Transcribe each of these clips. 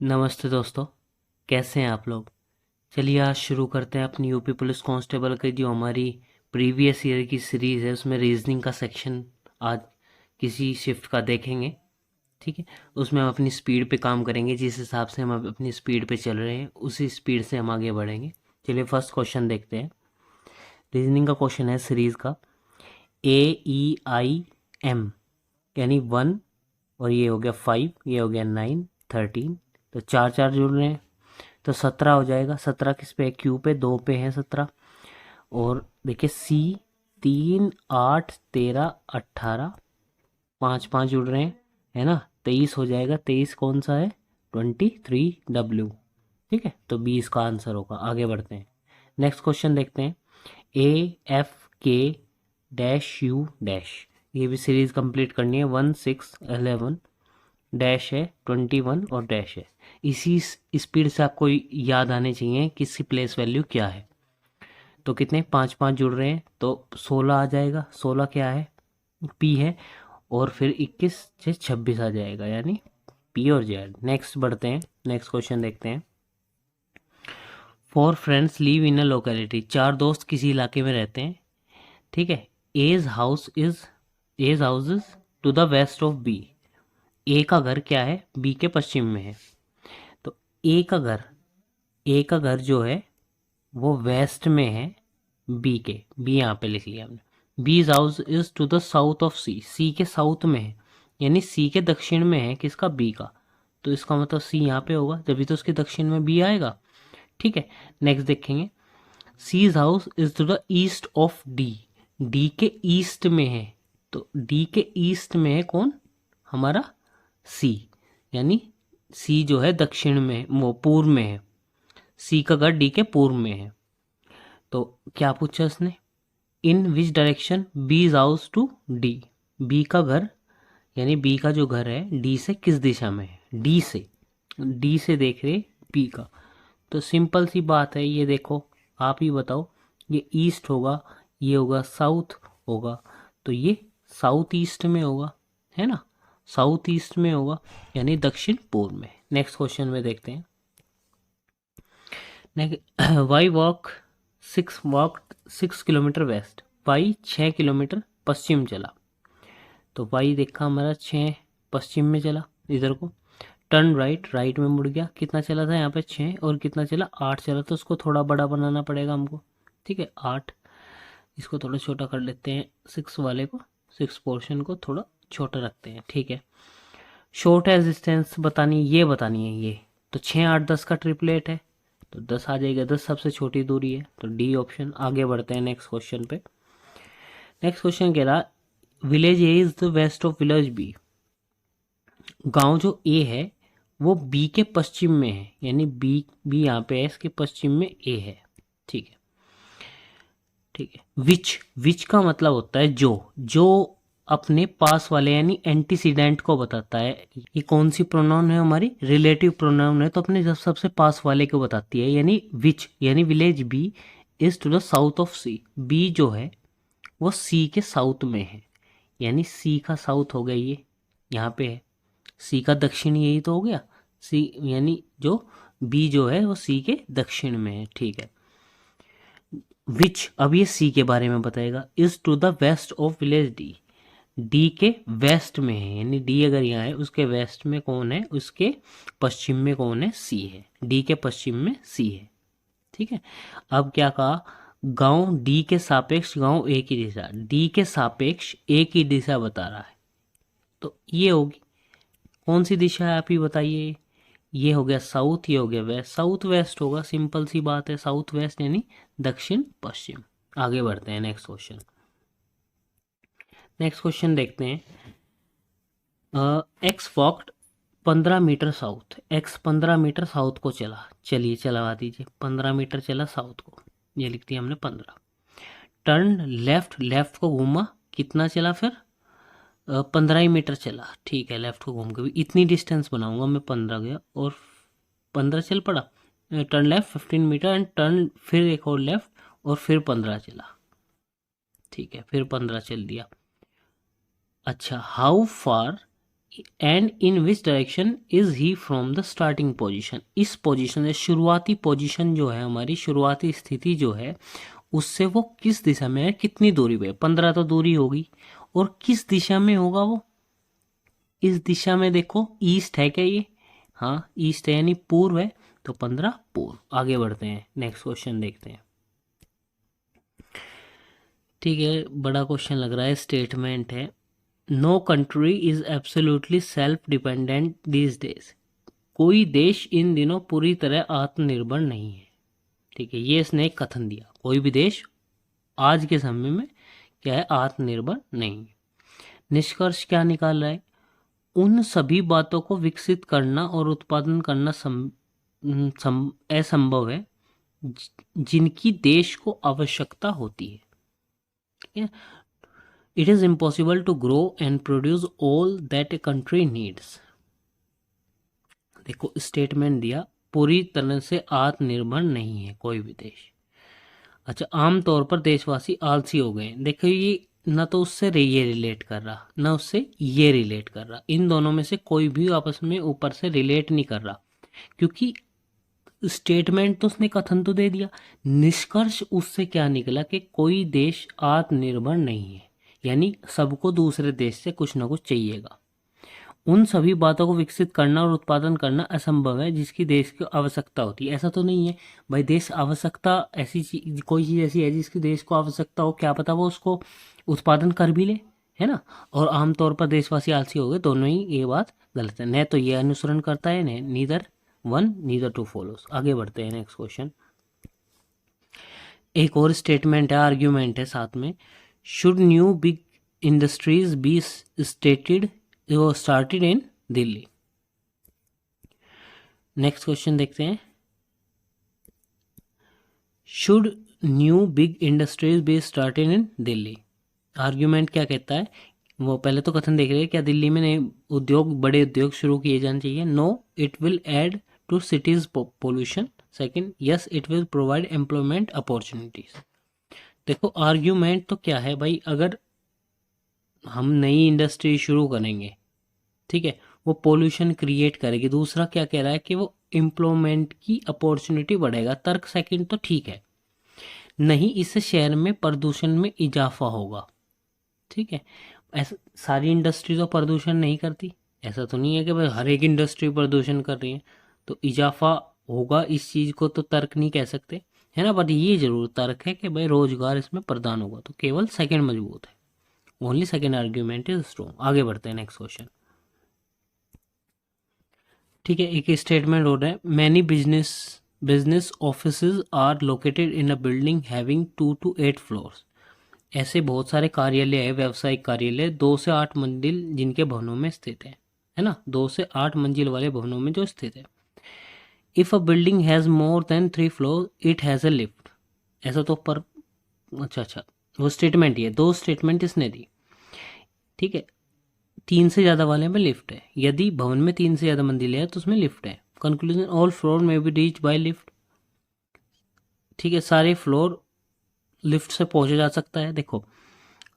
नमस्ते दोस्तों, कैसे हैं आप लोग। चलिए आज शुरू करते हैं अपनी यूपी पुलिस कांस्टेबल की जो हमारी प्रीवियस ईयर की सीरीज़ है उसमें रीजनिंग का सेक्शन आज किसी शिफ्ट का देखेंगे। ठीक है, उसमें हम अपनी स्पीड पे काम करेंगे। जिस हिसाब से हम अपनी स्पीड पे चल रहे हैं उसी स्पीड से हम आगे बढ़ेंगे। चलिए फर्स्ट क्वेश्चन देखते हैं। रीजनिंग का क्वेश्चन है सीरीज़ का AEIM, यानी 1 और ये हो गया 5, ये हो गया 9, 13, तो चार चार जुड़ रहे हैं तो 17 हो जाएगा। 17 किस पे है? क्यू पे, 2 पे है 17। और देखिए सी 3, 8, 13, 18, 5 5 जुड़ रहे हैं, है ना। 23 हो जाएगा। 23 कौन सा है? 23W। ठीक है, तो 20 का आंसर होगा। आगे बढ़ते हैं, नेक्स्ट क्वेश्चन देखते हैं। AFK-U-, ये भी सीरीज कंप्लीट करनी है। 1, 6, 11 डैश है, 21 और डैश है। इसी स्पीड से आपको याद आने चाहिए कि इसकी प्लेस वैल्यू क्या है। तो कितने? 5 5 जुड़ रहे हैं तो 16 आ जाएगा। 16 क्या है? पी है। और फिर 21 से 26 आ जाएगा, यानी पी और जेड। नेक्स्ट बढ़ते हैं, नेक्स्ट क्वेश्चन देखते हैं। 4 friends live in a locality, 4 दोस्त किसी इलाके में रहते हैं। ठीक है, A's house is to the west of B. A का घर क्या है? बी के पश्चिम में है। तो ए का घर जो है वो वेस्ट में है बी के। बी यहाँ पे लिख लिया हमने। B's house is to the south of C, C के साउथ में है, यानी सी के दक्षिण में है किसका? बी का। तो इसका मतलब सी यहाँ पे होगा, जब भी तो उसके दक्षिण में बी आएगा। ठीक है, नेक्स्ट देखेंगे। C's house is to the east of D, D के ईस्ट में है। तो डी के ईस्ट में है कौन? हमारा सी, यानी सी जो है दक्षिण में, वो पूर्व में है। सी का घर डी के पूर्व में है। तो क्या पूछा उसने? In which direction B is house to D, B का घर, यानी बी का जो घर है डी से किस दिशा में है? डी से देख रहे बी का। तो सिंपल सी बात है, ये देखो, आप ही बताओ। ये ईस्ट होगा, ये होगा साउथ होगा, तो ये साउथ ईस्ट में होगा, है ना। साउथ ईस्ट में होगा, यानी दक्षिण पूर्व में। नेक्स्ट क्वेश्चन में देखते हैं। Y walk 6 kilometre west, Y 6 kilometre पश्चिम चला। तो वाई देखा हमारा 6 पश्चिम में चला इधर को। टर्न राइट, राइट में मुड़ गया। कितना चला था यहाँ पे? 6, और कितना चला? 8 चला। तो उसको थोड़ा बड़ा बनाना पड़ेगा हमको। ठीक है, 8, इसको थोड़ा छोटा कर लेते हैं। 6 वाले को, 6 पोर्शन को थोड़ा छोटा रखते हैं। ठीक है, शॉर्ट है डिस्टेंस बतानी, ये बतानी है ये। तो 6, 8, 10 का ट्रिपलेट है, तो 10 आ जाएगा। 10 सबसे छोटी दूरी है, तो डी ऑप्शन। आगे बढ़ते हैं नेक्स्ट क्वेश्चन पे। नेक्स्ट क्वेश्चन कह रहा village A is the west of village B, गांव जो ए है वो बी के पश्चिम में है, यानी बी यहाँ पे है, इसके पश्चिम में ए है। ठीक है, ठीक है। विच का मतलब होता है जो अपने पास वाले यानी एंटीसीडेंट को बताता है। ये कौन सी प्रोनाउन है? हमारी रिलेटिव प्रोनाउन है, तो अपने जब सबसे पास वाले को बताती है। यानी विच, यानी village B is to the south of C, B जो है वो सी के साउथ में है, यानी सी का साउथ हो गया, ये यहाँ पे है। सी का दक्षिण यही तो हो गया, सी यानी जो बी जो है वो सी के दक्षिण में है। ठीक है, विच अब ये सी के बारे में बताएगा। Is to the west of village D, D के वेस्ट में है, यानी डी अगर यहाँ है उसके वेस्ट में कौन है? उसके पश्चिम में कौन है? सी है। डी के पश्चिम में सी है। ठीक है, अब क्या कहा? गांव डी के सापेक्ष, गांव ए की दिशा, डी के सापेक्ष ए की दिशा बता रहा है। तो ये होगी कौन सी दिशा है? आप ही बताइए। ये हो गया साउथ, ये हो गया वेस्ट। साउथ वेस्ट होगा, सिंपल सी बात है। साउथ वेस्ट यानी दक्षिण पश्चिम। आगे बढ़ते हैं नेक्स्ट क्वेश्चन। नेक्स्ट क्वेश्चन देखते हैं। X walked 15 meter south, X 15 meter south को चला। चलिए चलवा दीजिए। 15 मीटर चला साउथ को, ये लिख दिया हमने 15। टर्न लेफ्ट, लेफ्ट को घूमा। कितना चला फिर? 15 ही मीटर चला। ठीक है, लेफ्ट को घूम के भी इतनी डिस्टेंस बनाऊंगा मैं। 15 गया और 15 चल पड़ा। Turn left 15 meter and turn, फिर एक और लेफ्ट, और फिर 15 चला। ठीक है, फिर 15 चल दिया। अच्छा, how far and in which direction is he from the starting position, इस पोजीशन से शुरुआती पोजीशन जो है हमारी शुरुआती स्थिति जो है उससे वो किस दिशा में है, कितनी दूरी पे, 15 तो दूरी होगी, और किस दिशा में होगा वो, इस दिशा में देखो ईस्ट है क्या ये, हाँ ईस्ट है यानी पूर्व है, तो 15 पूर्व। आगे बढ़ते हैं, नेक्स्ट क्वेश्चन देखते हैं। ठीक है, बड़ा क्वेश्चन लग रहा है, स्टेटमेंट है no country is absolutely self dependent these days, कोई देश इन दिनों पूरी तरह आत्मनिर्भर नहीं है। ठीक है, ये इसने एक कथन दिया, कोई भी देश आज के समय में क्या है, आत्मनिर्भर नहीं है। निष्कर्ष क्या निकाल रहा है, उन सभी बातों को विकसित करना और उत्पादन करना असंभव है जिनकी देश को आवश्यकता होती है। ठीक है, it is impossible to grow and produce all that a country needs. देखो स्टेटमेंट दिया, पूरी तरह से आत्मनिर्भर नहीं है कोई भी देश। अच्छा, आमतौर पर देशवासी आलसी हो गए। देखो ये ना तो उससे ये रिलेट कर रहा, ना उससे ये रिलेट कर रहा, इन दोनों में से कोई भी आपस में ऊपर से रिलेट नहीं कर रहा, क्योंकि स्टेटमेंट तो उसने कथन तो दे दिया, निष्कर्ष उससे क्या निकला कि कोई देश आत्मनिर्भर नहीं है, यानी सबको दूसरे देश से कुछ ना कुछ चाहिएगा। उन सभी बातों को विकसित करना और उत्पादन करना असंभव है जिसकी देश को आवश्यकता होती है। ऐसा तो नहीं है भाई, देश आवश्यकता ऐसी चीज, कोई चीज़ ऐसी है जिसकी देश को आवश्यकता हो, क्या पता वो उसको उत्पादन कर भी ले, है ना। और आमतौर पर देशवासी आलसी हो गए, दोनों ही ये बात गलत है, न तो ये अनुसरण करता है, न neither one neither two follows. आगे बढ़ते हैं, नेक्स्ट क्वेश्चन। एक और स्टेटमेंट है, आर्ग्यूमेंट है साथ में, should new big industries be started in Delhi. Next question देखते हैं, should new big industries be started in Delhi. Argument क्या कहता है, वो पहले तो कथन देख रहे हैं, क्या दिल्ली में नए उद्योग, बड़े उद्योग शुरू किए जाने चाहिए। No, it will add to cities pollution. Second, yes it will provide employment opportunities. देखो आर्ग्यूमेंट तो क्या है भाई, अगर हम नई इंडस्ट्री शुरू करेंगे, ठीक है, वो पोल्यूशन क्रिएट करेगी। दूसरा क्या कह रहा है कि वो एम्प्लॉयमेंट की अपॉर्चुनिटी बढ़ेगा। तर्क सेकंड तो ठीक है, नहीं इससे शहर में प्रदूषण में इजाफा होगा। ठीक है, ऐसा सारी इंडस्ट्री तो प्रदूषण नहीं करती, ऐसा तो नहीं है कि भाई हर एक इंडस्ट्री प्रदूषण कर रही है, तो इजाफा होगा, इस चीज़ को तो तर्क नहीं कह सकते, है ना। बट ये जरूर तर्क है कि भाई रोजगार इसमें प्रदान होगा, तो केवल सेकंड मजबूत है, only second argument is strong. आगे बढ़ते हैं, नेक्स्ट क्वेश्चन। ठीक है, एक स्टेटमेंट हो रहा है, many business offices are located in a building having 2 to 8 floors. ऐसे बहुत सारे कार्यालय है, व्यावसायिक कार्यालय 2 से 8 मंजिल जिनके भवनों में स्थित है ना, 2 से 8 मंजिल वाले भवनों में जो स्थित है। If a building has more than 3 floor it has a lift. ऐसा तो पर अच्छा वो स्टेटमेंट ही है, दो स्टेटमेंट इसने दी। ठीक है, 3 से ज़्यादा वाले में लिफ्ट है, यदि भवन में 3 से ज़्यादा मंजिलें हैं तो उसमें लिफ्ट है। कंक्लूजन, ऑल फ्लोर में बी रीच बाय लिफ्ट। ठीक है, सारे फ्लोर लिफ्ट से पहुंचा जा सकता है। देखो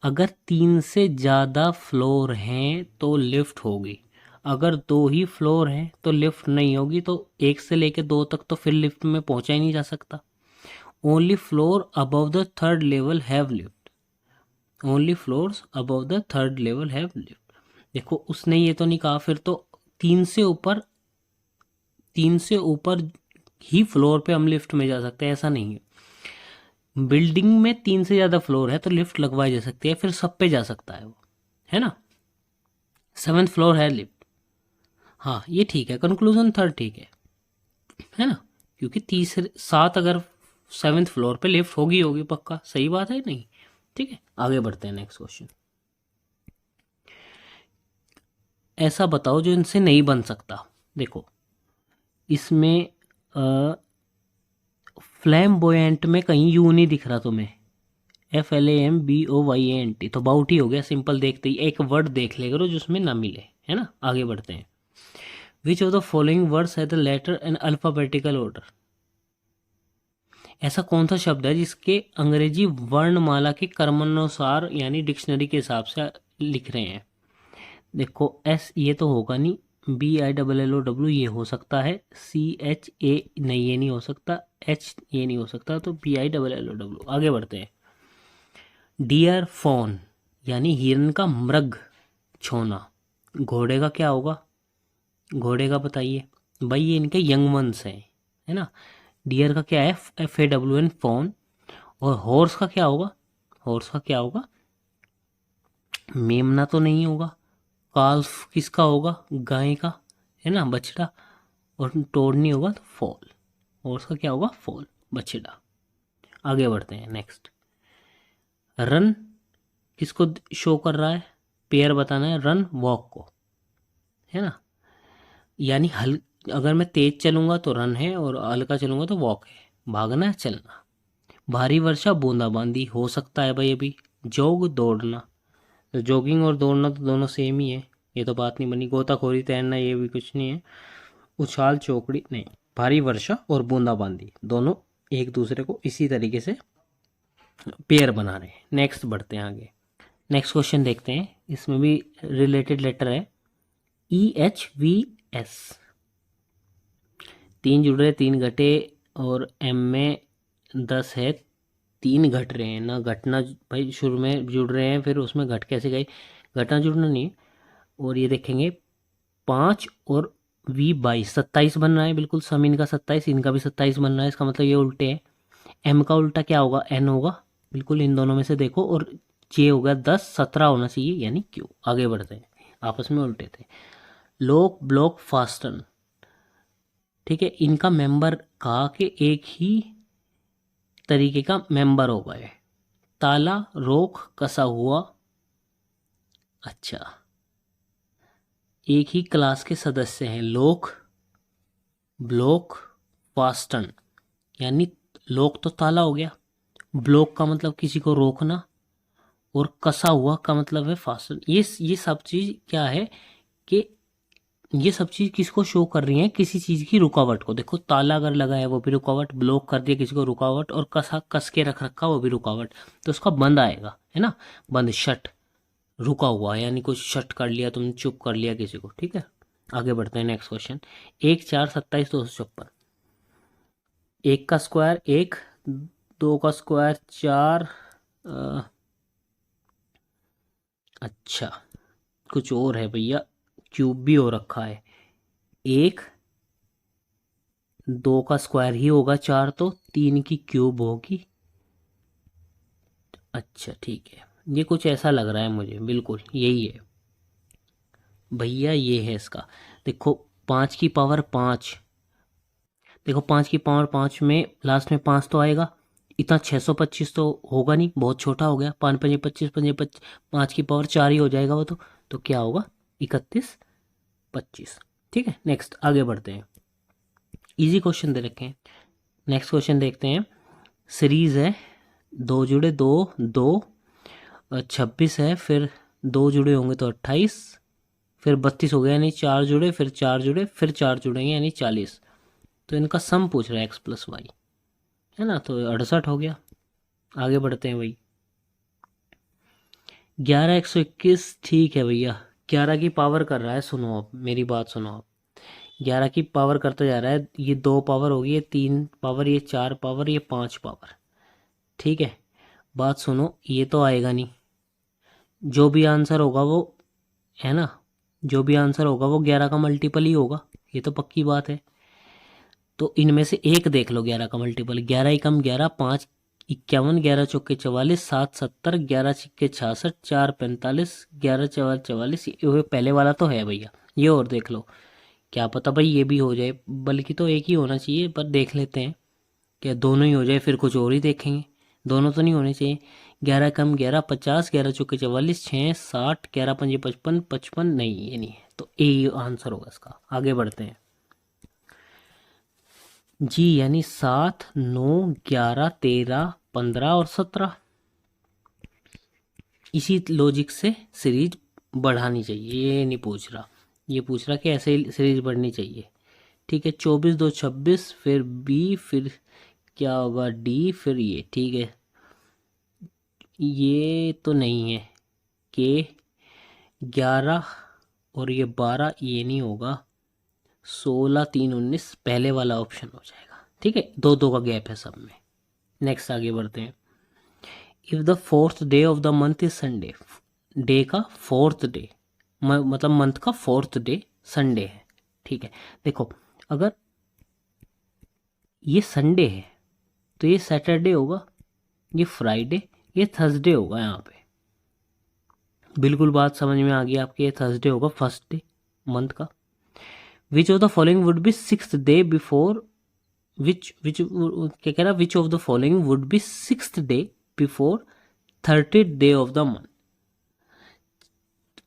अगर 3 से ज़्यादा फ्लोर हैं तो लिफ्ट होगी, अगर 2 ही फ्लोर हैं तो लिफ्ट नहीं होगी, तो 1 से लेकर 2 तक तो फिर लिफ्ट में पहुंचा ही नहीं जा सकता। Only floor above the third level have lift, only floors above the third level have lift. देखो उसने ये तो नहीं कहा फिर तो 3 से ऊपर, 3 से ऊपर ही फ्लोर पे हम लिफ्ट में जा सकते हैं, ऐसा नहीं है। बिल्डिंग में 3 से ज़्यादा फ्लोर है तो लिफ्ट लगवाई जा सकती है, फिर सब पे जा सकता है वो, है ना। 7th फ्लोर है लिफ्ट, हाँ ये ठीक है, कंक्लूजन थर्ड ठीक है ना, क्योंकि तीसरे 7 अगर 7th फ्लोर पे लिफ्ट होगी पक्का, सही बात है नहीं। ठीक है, आगे बढ़ते हैं, नेक्स्ट क्वेश्चन। ऐसा बताओ जो इनसे नहीं बन सकता। देखो इसमें फ्लैम्बोयेंट में कहीं यू नहीं दिख रहा तुम्हें, FLAMBOYANT, तो बाउट ही हो गया सिंपल, देखते ही एक वर्ड देख ले करो जिसमें ना मिले, है ना। आगे बढ़ते हैं, which of the following words है the letter and alphabetical order. ऐसा कौन सा शब्द है जिसके अंग्रेजी वर्णमाला के क्रमानुसार यानी डिक्शनरी के हिसाब से लिख रहे हैं। देखो एस ये तो होगा नहीं, BILLOW ये हो सकता है, CHA नहीं ये नहीं हो सकता, H ये नहीं हो सकता, तो BILLOW। आगे बढ़ते हैं। डियर फॉन यानी हिरन का मृग छोना। घोड़े का क्या होगा? घोड़े का बताइए भाई, ये इनके यंग वंस हैं, है ना। डियर का क्या है? FAWN fawn. और हॉर्स का क्या होगा? हॉर्स का क्या होगा? मेमना तो नहीं होगा। काल्फ किसका होगा? गाय का, है ना, बछड़ा। और टोड नहीं होगा तो फॉल। हॉर्स का क्या होगा? फॉल, बछड़ा। आगे बढ़ते हैं नेक्स्ट। रन किसको शो कर रहा है? पेयर बताना है, रन वॉक को, है ना। यानी हल अगर मैं तेज चलूंगा तो रन है और हल्का चलूंगा तो वॉक है, भागना है, चलना। भारी वर्षा बूंदाबांदी हो सकता है भाई अभी। जोग दौड़ना, तो जॉगिंग और दौड़ना तो दोनों सेम ही है, ये तो बात नहीं बनी। गोताखोरी तैरना ये भी कुछ नहीं है। उछाल चौकड़ी नहीं। भारी वर्षा और बूंदाबांदी दोनों एक दूसरे को इसी तरीके से पेयर बना रहे हैं। नेक्स्ट बढ़ते हैं आगे। नेक्स्ट क्वेश्चन देखते हैं, इसमें भी रिलेटेड लेटर है, EHVS। तीन जुड़ रहे, तीन घटे, और M में 10 है, तीन घट रहे हैं ना। घटना भाई शुरू में जुड़ रहे हैं, फिर उसमें घट कैसे गए? घटना जुड़ना नहीं है। और ये देखेंगे 5 और V22 27 बन रहा है, बिल्कुल सम इनका 27, इनका भी 27 बन रहा है, इसका मतलब ये उल्टे है। M का उल्टा क्या होगा? N होगा, बिल्कुल इन दोनों में से देखो। और J होगा 10, 17 होना चाहिए यानी Q। आगे बढ़ते हैं, आपस में उल्टे थे। लोक ब्लॉक फास्टन, ठीक है, इनका मेंबर कहा कि एक ही तरीके का मेंबर हो गए। ताला रोक कसा हुआ, अच्छा, एक ही क्लास के सदस्य हैं। लोक ब्लॉक फास्टन, यानी लोक तो ताला हो गया, ब्लॉक का मतलब किसी को रोकना, और कसा हुआ का मतलब है फास्टन। ये सब चीज़ क्या है कि ये सब चीज़ किसको शो कर रही है? किसी चीज़ की रुकावट को। देखो ताला अगर लगा है वो भी रुकावट, ब्लॉक कर दिया किसी को रुकावट, और कसा कस के रख रखा वो भी रुकावट, तो उसका बंद आएगा, है ना। बंद, शट, रुका हुआ, यानी कुछ शट कर लिया तुमने, चुप कर लिया किसी को, ठीक है। आगे बढ़ते हैं नेक्स्ट क्वेश्चन। 1 4 27 256। एक का स्क्वायर 1, दो का स्क्वायर 4, अच्छा कुछ और है भैया, क्यूब भी हो रखा है। एक, दो का स्क्वायर ही होगा 4, तो 3 की क्यूब होगी। अच्छा ठीक है, ये कुछ ऐसा लग रहा है मुझे, बिल्कुल यही है भैया, ये है इसका। देखो 5 की पावर 5, देखो 5 की पावर 5 में लास्ट में 5 तो आएगा, इतना 625 तो होगा नहीं, बहुत छोटा हो गया। 5 5 25 5 25, 5 की पावर 4 ही हो जाएगा वो तो क्या होगा? 31 25। ठीक है, नेक्स्ट आगे बढ़ते हैं। इजी क्वेश्चन दे रखे हैं। नेक्स्ट क्वेश्चन देखते हैं। सीरीज है, दो जुड़े दो दो, 26 है, फिर दो जुड़े होंगे तो 28, फिर 32 हो गया, यानी चार जुड़े, फिर चार जुड़े, फिर चार जुड़ेंगे यानी 40। तो इनका सम पूछ रहा है x+y, है ना, तो 68 हो गया। आगे बढ़ते हैं भाई। 11 121, ठीक है भैया। 11 की पावर कर रहा है, सुनो आप मेरी बात सुनो आप। 11 की पावर करता जा रहा है, ये 2 पावर होगी, ये 3 पावर, ये 4 पावर, ये 5 पावर, ठीक है। बात सुनो, ये तो आएगा नहीं, जो भी आंसर होगा वो, है ना, जो भी आंसर होगा वो 11 का मल्टीपल ही होगा, ये तो पक्की बात है। तो इनमें से एक देख लो 11 का मल्टीपल। 11 एकम 11, 5 51, 11 चौके 44, 7 70, 11 छिक्के 66, 4 45, 11 4 44, ये पहले वाला तो है भैया। ये और देख लो, क्या पता भाई ये भी हो जाए, बल्कि तो एक ही होना चाहिए, पर देख लेते हैं क्या दोनों ही हो जाए, फिर कुछ और ही देखेंगे। दोनों तो नहीं होने चाहिए। 11 कम 11 50, 11 चौके 44, 6 60, 11 पंजे 55, 55 नहीं, ये नहीं है, तो ए ही आंसर होगा इसका। आगे बढ़ते हैं जी, यानी 7 9 11 13 15 और 17। इसी लॉजिक से सीरीज बढ़ानी चाहिए, ये नहीं पूछ रहा, ये पूछ रहा कि ऐसे ही सीरीज बढ़नी चाहिए, ठीक है। 24 2 26, फिर बी, फिर क्या होगा डी, फिर ये, ठीक है। ये तो नहीं है, के 11 और ये 12, ये नहीं होगा, 16 3 19 पहले वाला ऑप्शन हो जाएगा। ठीक है, 2 2 का गैप है सब में। नेक्स्ट आगे बढ़ते हैं। If the fourth day of the month is Sunday, day का फोर्थ डे मतलब मंथ का फोर्थ डे संडे है। ठीक है, देखो अगर ये संडे है तो ये सैटरडे होगा, ये फ्राइडे, ये थर्सडे होगा। यहाँ पे बिल्कुल बात समझ में आ गई आपके, ये थर्सडे होगा फर्स्ट डे मंथ का। Which of the following would be sixth day before, which क्या कह रहा, which of the following would be sixth day before 30th day of the month.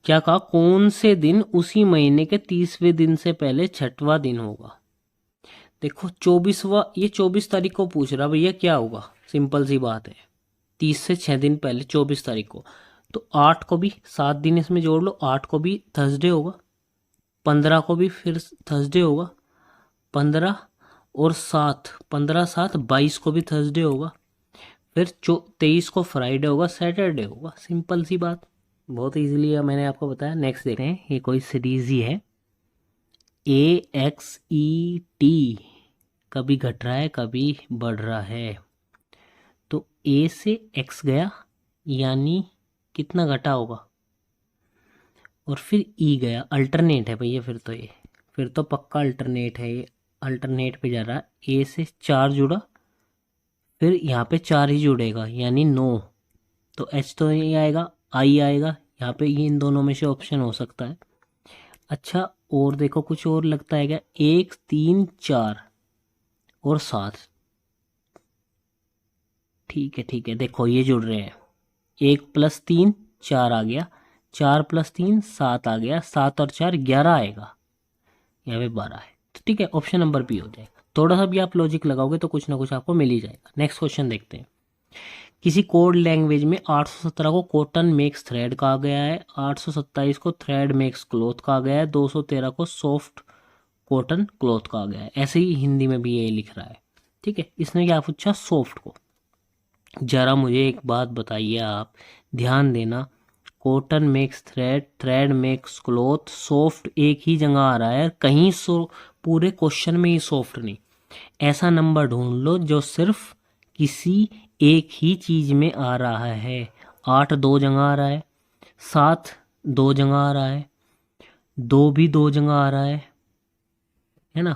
क्या कहा, कौन से दिन उसी महीने के 30वें दिन से पहले छठवां दिन होगा। देखो 24वां, ये 24 तारीख को पूछ रहा भैया क्या होगा, सिंपल सी बात है, 30 से 6 दिन पहले 24 तारीख को, तो 8 को भी 7 दिन इसमें जोड़ लो, 8 को भी थर्सडे होगा, 15 को भी फिर थर्सडे होगा, 15 और 7, 15 7 22 को भी थर्सडे होगा, फिर 23 को फ्राइडे होगा, सैटरडे होगा। सिंपल सी बात, बहुत इजीली मैंने आपको बताया। नेक्स्ट देखते हैं, ये कोई सीरीज ही है, AXET, कभी घट रहा है कभी बढ़ रहा है। तो A से X गया यानी कितना घटा होगा, और फिर E गया, अल्टरनेट है भैया फिर तो, ये फिर तो पक्का अल्टरनेट है, ये अल्टरनेट पे जा रहा है। A से 4 जुड़ा, फिर यहाँ पे 4 ही जुड़ेगा यानी 9, तो H तो नहीं आएगा, I आएगा यहाँ पे, ये इन दोनों में से ऑप्शन हो सकता है। अच्छा और देखो कुछ और लगता है क्या, 1 3 4 और 7, ठीक है, देखो ये जुड़ रहे हैं, 1 + 3 4 आ गया, 4 + 3 7 आ गया, 7 और 4 11 आएगा, यहाँ पे 12 है। तो ठीक है, ऑप्शन नंबर बी हो जाएगा। थोड़ा सा भी आप लॉजिक लगाओगे तो कुछ ना कुछ आपको मिल ही जाएगा। नेक्स्ट क्वेश्चन देखते हैं। किसी कोड लैंग्वेज में 817 को कॉटन मेक्स थ्रेड कहा गया है, 827 को थ्रेड मेक्स क्लॉथ कहा गया है, 213 को सॉफ्ट कॉटन क्लॉथ कहा गया है। ऐसे ही हिंदी में भी ये लिख रहा है। ठीक है, इसने क्या पूछा, सॉफ्ट को। जरा मुझे एक बात बताइए, आप ध्यान देना, cotton makes thread, thread makes cloth, soft एक ही जगह आ रहा है, कहीं पूरे क्वेश्चन में ही सॉफ्ट नहीं। ऐसा नंबर ढूंढ लो जो सिर्फ किसी एक ही चीज में आ रहा है। 8 2 जगह आ रहा है, 7 2 जगह आ रहा है, 2 भी 2 जगह आ रहा है ना।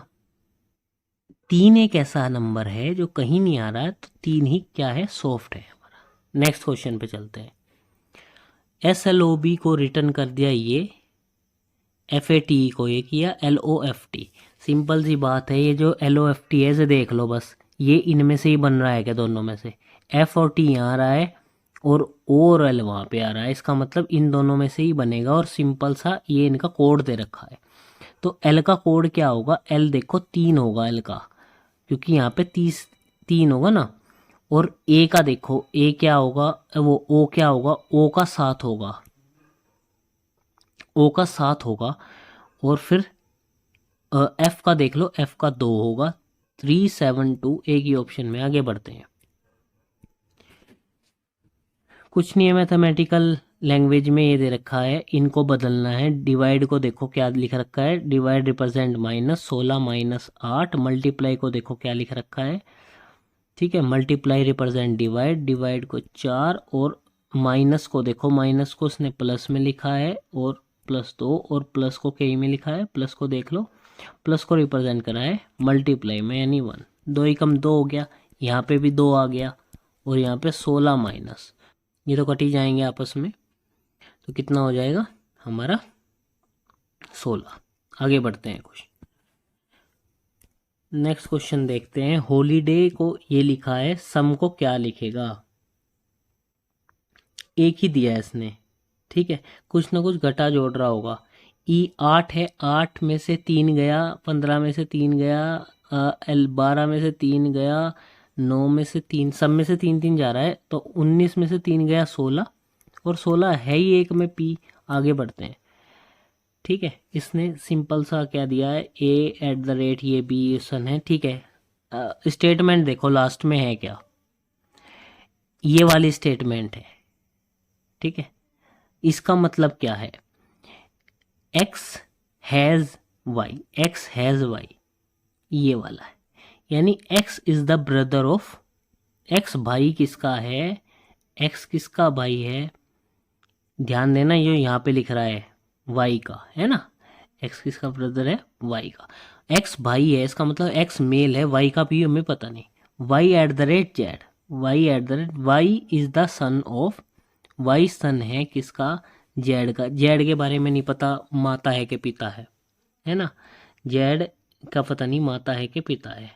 3 एक ऐसा नंबर है जो कहीं नहीं आ रहा है, तो 3 ही क्या है, सॉफ्ट है हमारा। नेक्स्ट क्वेश्चन पे चलते हैं। SLOB को रिटर्न कर दिया ये, FAT को ये किया LOFT। सिंपल सी बात है, ये जो LOFT है इसे देख लो बस, ये इनमें से ही बन रहा है क्या, दोनों में से। F और T यहाँ आ रहा है और O और L वहाँ पे आ रहा है, इसका मतलब इन दोनों में से ही बनेगा, और सिंपल सा ये इनका कोड दे रखा है। तो L का कोड क्या होगा, L देखो 3 होगा L का, क्योंकि यहाँ पे 3 होगा ना। और A का देखो, A क्या होगा, वो O क्या होगा, O का 7 होगा, O का 7 होगा। और फिर F का देख लो, F का 2 होगा, 3 7 2 एक ही ऑप्शन में। आगे बढ़ते हैं। कुछ नहीं है, मैथमेटिकल लैंग्वेज में ये दे रखा है, इनको बदलना है। डिवाइड को देखो क्या लिख रखा है, डिवाइड रिप्रेजेंट -16 -8। मल्टीप्लाई को देखो क्या लिख रखा है, ठीक है, मल्टीप्लाई रिप्रेजेंट डिवाइड, डिवाइड को 4, और माइनस को देखो, माइनस को उसने प्लस में लिखा है, और +2, और प्लस को के में लिखा है, प्लस को देख लो, प्लस को रिप्रेजेंट करा है मल्टीप्लाई में यानी 1। 2 एकम 2 हो गया, यहाँ पे भी 2 आ गया, और यहाँ पे 16 माइनस, ये तो कट ही जाएंगे आपस में, तो कितना हो जाएगा हमारा 16। आगे बढ़ते हैं कुछ। नेक्स्ट क्वेश्चन देखते हैं। हॉलीडे को ये लिखा है, सम को क्या लिखेगा, एक ही दिया है इसने, ठीक है, कुछ ना कुछ घटा जोड़ रहा होगा। E 8 है, 8 में से 3 गया, 15 में से 3 गया, L 12 में से 3 गया, 9 में से 3, सब में से 3 3 जा रहा है, तो 19 में से 3 गया 16, और 16 है ही एक में P। आगे बढ़ते हैं। ठीक है, इसने सिंपल सा क्या दिया है, A@ ये B सन है, ठीक है। स्टेटमेंट देखो लास्ट में है क्या, ये वाली स्टेटमेंट है, ठीक है। इसका मतलब क्या है, X has Y, X has Y, ये वाला है। यानी X is the brother of, X भाई किसका है, एक्स किसका भाई है, ध्यान देना ये यहाँ पे लिख रहा है वाई का, है ना। एक्स किसका ब्रदर है, वाई का। एक्स भाई है, इसका मतलब एक्स मेल है, वाई का भी हमें पता नहीं। Y at the rate Z, Y at the rate, Y is the son of, Y son है किसका, जेड का। जेड के बारे में नहीं पता माता है कि पिता है ना। जेड का पता नहीं माता है कि पिता है।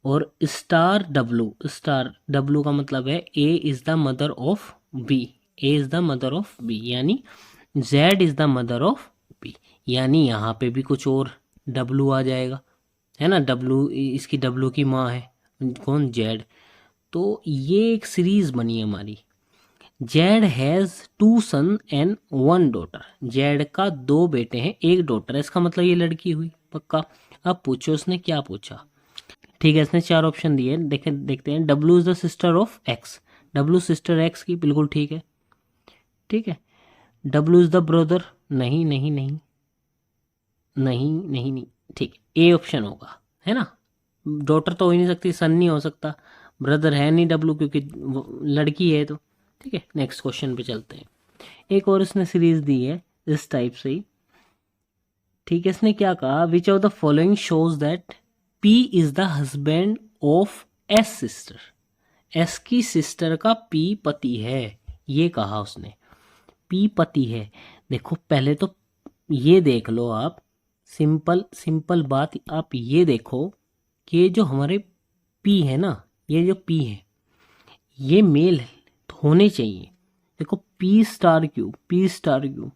और स्टार डब्लू, स्टार डब्लू का मतलब है A is the mother of B, A is the mother of B, यानी Z is the mother of B. यानी यहाँ पे भी कुछ और डब्लू आ जाएगा, है ना। डब्लू, इसकी डब्लू की माँ है कौन, जेड। तो ये एक सीरीज बनी हमारी। Z has 2 son and 1 daughter, Z का 2 बेटे हैं 1 डॉटर है, इसका मतलब ये लड़की हुई पक्का। अब पूछो उसने क्या पूछा। ठीक है, इसने 4 ऑप्शन दिए, देखते हैं। W is the sister of x, W sister x की, बिल्कुल ठीक है, ठीक है। डब्लू इज द ब्रदर, नहीं नहीं नहीं नहीं नहीं नहीं, ठीक है, ए ऑप्शन होगा, है ना। डॉटर तो हो ही नहीं सकती, सन नहीं हो सकता, ब्रदर है नहीं डब्लू क्योंकि लड़की है तो। ठीक है, नेक्स्ट क्वेश्चन पे चलते हैं। एक और इसने सीरीज दी है इस टाइप से ही। ठीक है, इसने क्या कहा, विच of the following shows that P is the husband of S sister, S की सिस्टर का पी पति है, ये कहा उसने, पी पति है। देखो पहले तो ये देख लो आप, सिंपल सिंपल बात, आप ये देखो कि ये जो हमारे पी है ना, ये जो पी है ये मेल होने चाहिए। देखो P star Q, P star Q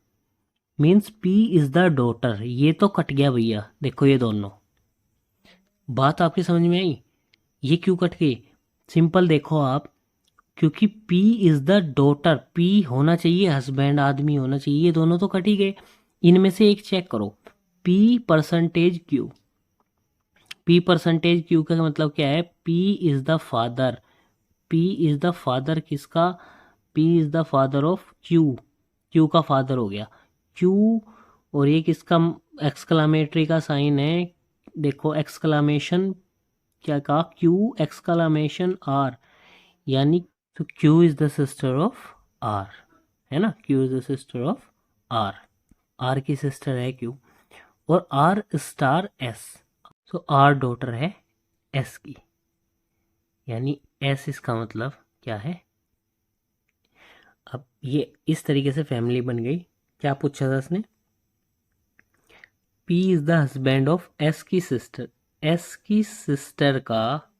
means P is the daughter, ये तो कट गया भैया, देखो ये दोनों, बात आपकी समझ में आई। ये क्यों कट गई, सिंपल देखो आप, क्योंकि P is the daughter, P होना चाहिए हस्बैंड, आदमी होना चाहिए, ये दोनों तो कट ही गए। इनमें से एक चेक करो, P percentage Q, P percentage Q का मतलब क्या है, P is the father, P is the father किसका, P is the father of Q, Q का फादर हो गया Q। और ये किसका एक्सक्लामेटरी का साइन है, देखो एक्सक्लामेशन क्या कहा, Q एक्सक्लामेशन R, यानी तो Q is the sister of R, है ना। Q is the sister of R, R की सिस्टर है Q, और R स्टार S, सो R डॉटर है S की, यानी S इसका मतलब क्या है। अब ये इस तरीके से फैमिली बन गई। क्या पूछा था उसने, P is the husband of S की सिस्टर, S की सिस्टर का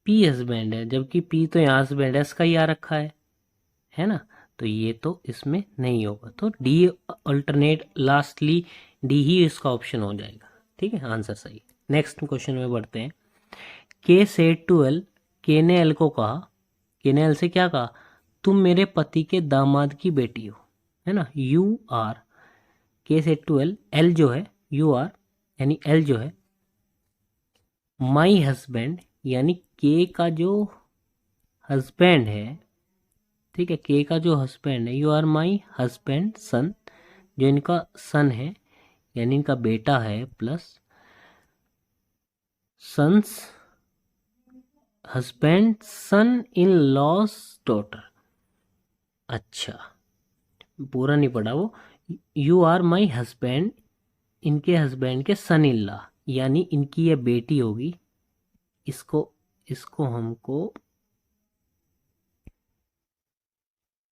P हस्बैंड है, जबकि P तो यहाँ हस्बैंड S का ही आ रखा है ना। तो ये तो इसमें नहीं होगा, तो डी अल्टरनेट लास्टली डी ही इसका ऑप्शन हो जाएगा। ठीक है, आंसर सही। नेक्स्ट क्वेश्चन में बढ़ते हैं। के सेड टू एल, के ने एल को कहा, के ने एल से क्या कहा, तुम मेरे पति के दामाद की बेटी हो, है ना। यू आर, के सेड टू एल, एल जो है यू आर, यानी एल जो है माई हस्बैंड, यानी के का जो हस्बैंड है, ठीक है, के का जो हस्बैंड है, यू आर माई हस्बैंड सन, जो इनका सन है यानी इनका बेटा है, प्लस सन्स हस्बैंड सन इन लॉस डॉटर। अच्छा, पूरा नहीं पढ़ा वो, यू आर माई हस्बैंड, इनके हस्बैंड के सन इन लॉ, यानी इनकी ये बेटी होगी, इसको इसको हमको,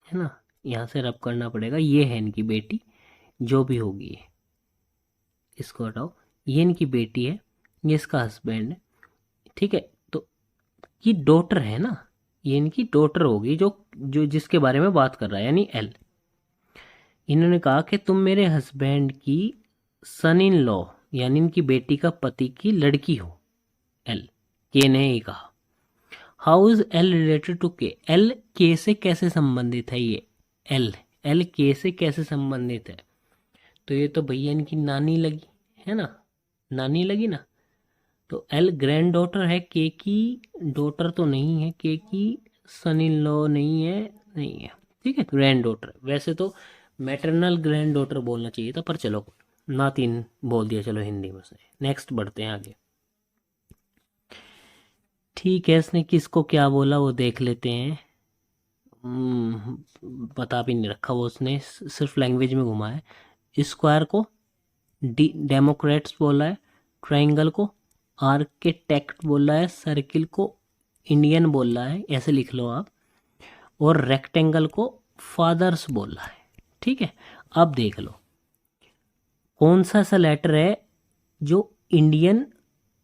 है ना, यहाँ से रब करना पड़ेगा, ये है इनकी बेटी, जो भी होगी इसको हटाओ, ये इनकी बेटी है, ये इसका हस्बैंड है, ठीक है। तो ये डॉटर है ना, ये इनकी डॉटर होगी, जो जो जिसके बारे में बात कर रहा है, यानी एल। इन्होंने कहा कि तुम मेरे हस्बैंड की सन इन लॉ, यानी इनकी बेटी का पति की लड़की हो, एल, के ने ही कहा। How is L related to K, L K से कैसे संबंधित है, ये एल, एल के से कैसे संबंधित है, तो ये तो भैया इनकी नानी लगी, है ना, नानी लगी ना। तो एल ग्रैंड डॉटर है, के की डॉटर तो नहीं है, के की सन इन लॉ नहीं है, नहीं है, ठीक है, ग्रैंड डॉटर। वैसे तो मैटरनल ग्रैंड डॉटर बोलना चाहिए था, पर चलो ना 3 बोल दिया, चलो हिंदी में से। नेक्स्ट बढ़ते हैं आगे। ठीक है, इसने किसको क्या बोला वो देख लेते हैं। बता भी नहीं रखा वो, उसने सिर्फ लैंग्वेज में घुमा है। स्क्वायर को डेमोक्रेट्स बोला है, ट्रायंगल को आर्किटेक्ट बोला है, सर्किल को इंडियन बोला है, ऐसे लिख लो आप, और रेक्टेंगल को फादर्स बोला है। ठीक है, अब देख लो कौन सा ऐसा लेटर है जो इंडियन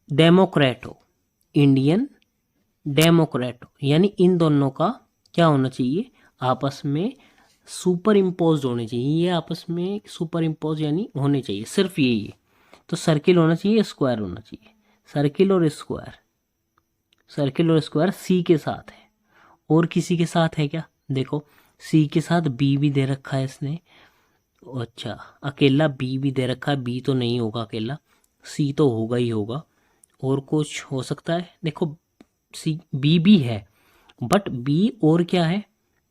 डेमोक्रेट हो, इंडियन डेमोक्रेट हो, यानी इन दोनों का क्या होना चाहिए, आपस में सुपर इम्पोज होने चाहिए, ये आपस में सुपर इम्पोज यानी होने चाहिए, सिर्फ यही है। तो सर्किल होना चाहिए, स्क्वायर होना चाहिए, सर्किल और स्क्वायर, सर्किल और स्क्वायर सी के साथ है। और किसी के साथ है क्या, देखो सी के साथ बी भी दे रखा है इसने। अच्छा, अकेला बी भी दे रखा है, बी तो नहीं होगा अकेला, सी तो होगा ही होगा। और कुछ हो सकता है, देखो सी बी भी है, बट बी और क्या है,